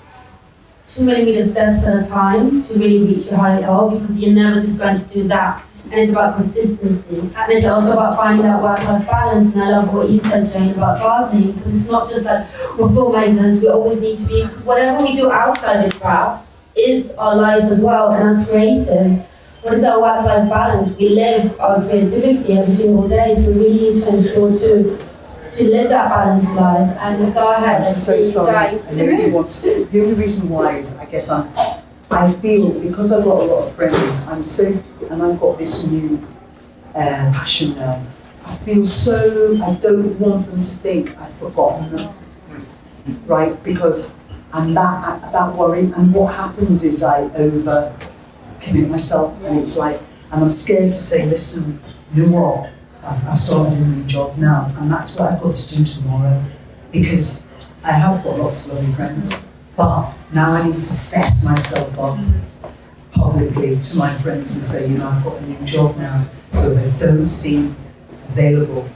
2 millimeter steps at a time to really reach your higher goal, because you're never just going to do that. And it's about consistency. And it's also about finding that work-life balance. And I love what you said, Jane, about gardening, because it's not just like we're filmmakers, we always need to be, because whatever we do outside the craft is our life as well. And as creators, what is our work-life balance? We live our creativity every single day, so we really need to ensure to live that balanced life. And go ahead. I'm so sorry. I know you want to. The only reason why is I guess I feel because I've got a lot of friends, and I've got this new passion now. I feel so, I don't want them to think I've forgotten them, right? Because I'm that worried, and what happens is I over commit myself, and it's like, and I'm scared to say, listen, you know what? I've started a new job now, and that's what I've got to do tomorrow, because I have got lots of lovely friends. But now I need to fess myself up publicly to my friends and say, I've got a new job now. So if I don't seem available,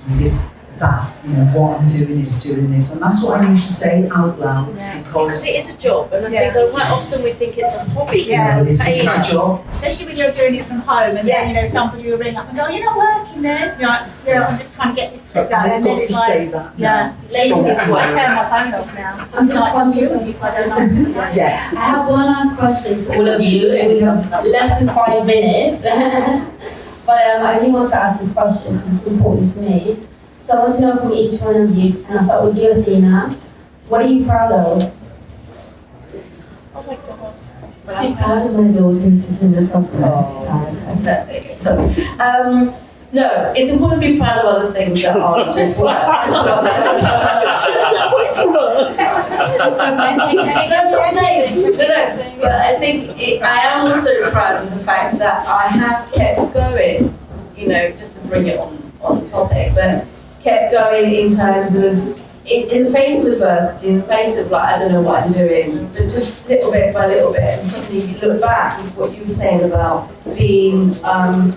what I'm doing is doing this. And that's what I need to say out loud, Because it is a job, and I think that quite often we think it's a hobby. It's paying just us. a job. Especially when you're doing it from home, and then somebody will ring up and go, "You're not working then." You're like, I'm just trying to get this script done. I've And then got it's to like, say that. I turn my phone off now. I'm just conscious. If I don't answer. Yeah. I have one last question for all of you, and we have less than 5 minutes. But I really want to ask this question because it's important to me. So I want to know from each one of you, and I'll start with you, Athena. What are you proud of? Oh my God. I'm proud of my daughter sitting in the front row. So, no, it's important to be proud of other things that aren't just work. That's what I'm saying. But I think I am also proud of the fact that I have kept going, just to bring it on topic, but kept going in terms of, in the face of adversity, in the face of I don't know what I'm doing, but just little bit by little bit, and suddenly you look back with what you were saying about being open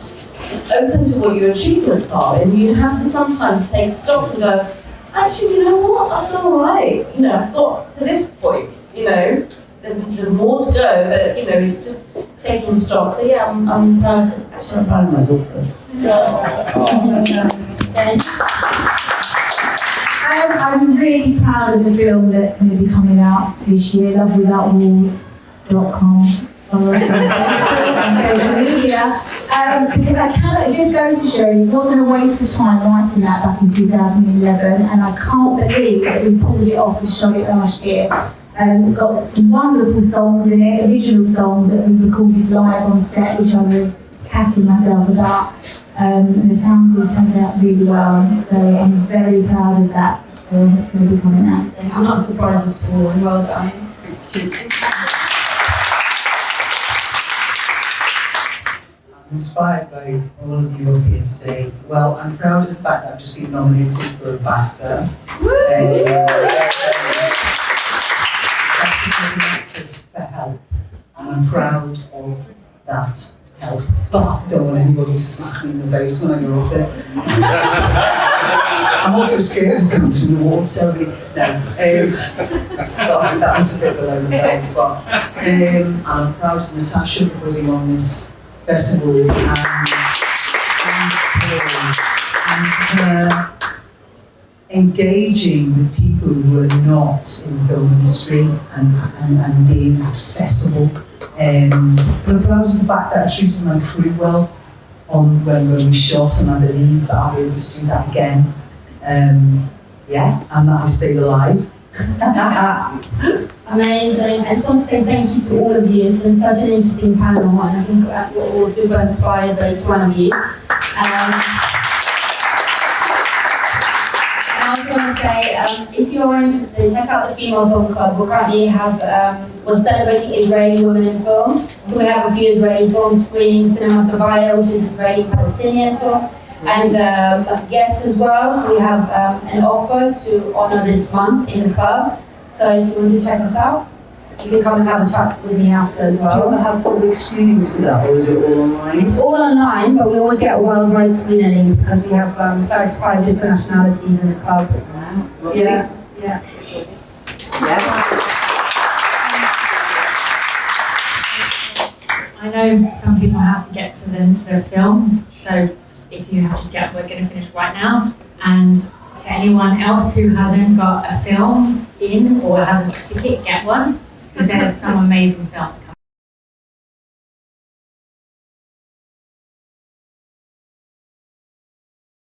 to what your achievements are, and you have to sometimes take stock and go, actually, you know what, I've done all right, I've got to this point, there's more to go, but it's just taking stock. So yeah, I'm proud of my daughter. I'm really proud of the film that's going to be coming out this year, lovewithoutwalls.com. On social media, because I cannot, it just goes to show you, it wasn't a waste of time writing that back in 2011, and I can't believe that we pulled it off and shot it last year. It's got some wonderful songs in it, original songs that we recorded live on set, which I was cacking myself about. The sounds all turned out really well, so I'm very proud of that film that's going to be coming out. I'm not surprised at all. Well done. I'm inspired by all of you up here today. Well, I'm proud of the fact that I've just been nominated for a BAFTA. Best Supporting Actress for Help, and I'm proud of that help. But I don't want anybody to smack me in the face when I go up there. I'm also scared of going to the awards ceremony. No, sorry, that was a bit below the belt spot. And I'm proud of Natasha for putting on this festival and her engaging with people who are not in the film industry and being accessible. But I'm proud of the fact that I treated my crew well when we shot, and I believe that I'll be able to do that again. And that I stayed alive. Amazing. I just want to say thank you to all of you. It's been such an interesting panel, and I think we're all super inspired by each one of you. I also want to say, if you're interested, check out the Female Film Club. We currently have, we're celebrating Israeli women in film. So we have a few Israeli films screening, Cinema Savaya, which is Israeli-Palestinian film, and Getz as well. So we have an offer to honor this month in the club. So if you want to check us out, you can come and have a chat with me after as well. Do you want to have public screenings for that, or is it all online? It's all online, but we always get a worldwide screening because we have 35 different nationalities in the club. Lovely. Yeah. I know some people have to get to the films, so if you have to get, we're going to finish right now. And to anyone else who hasn't got a film in or hasn't got a ticket, get one, because there's some amazing films coming.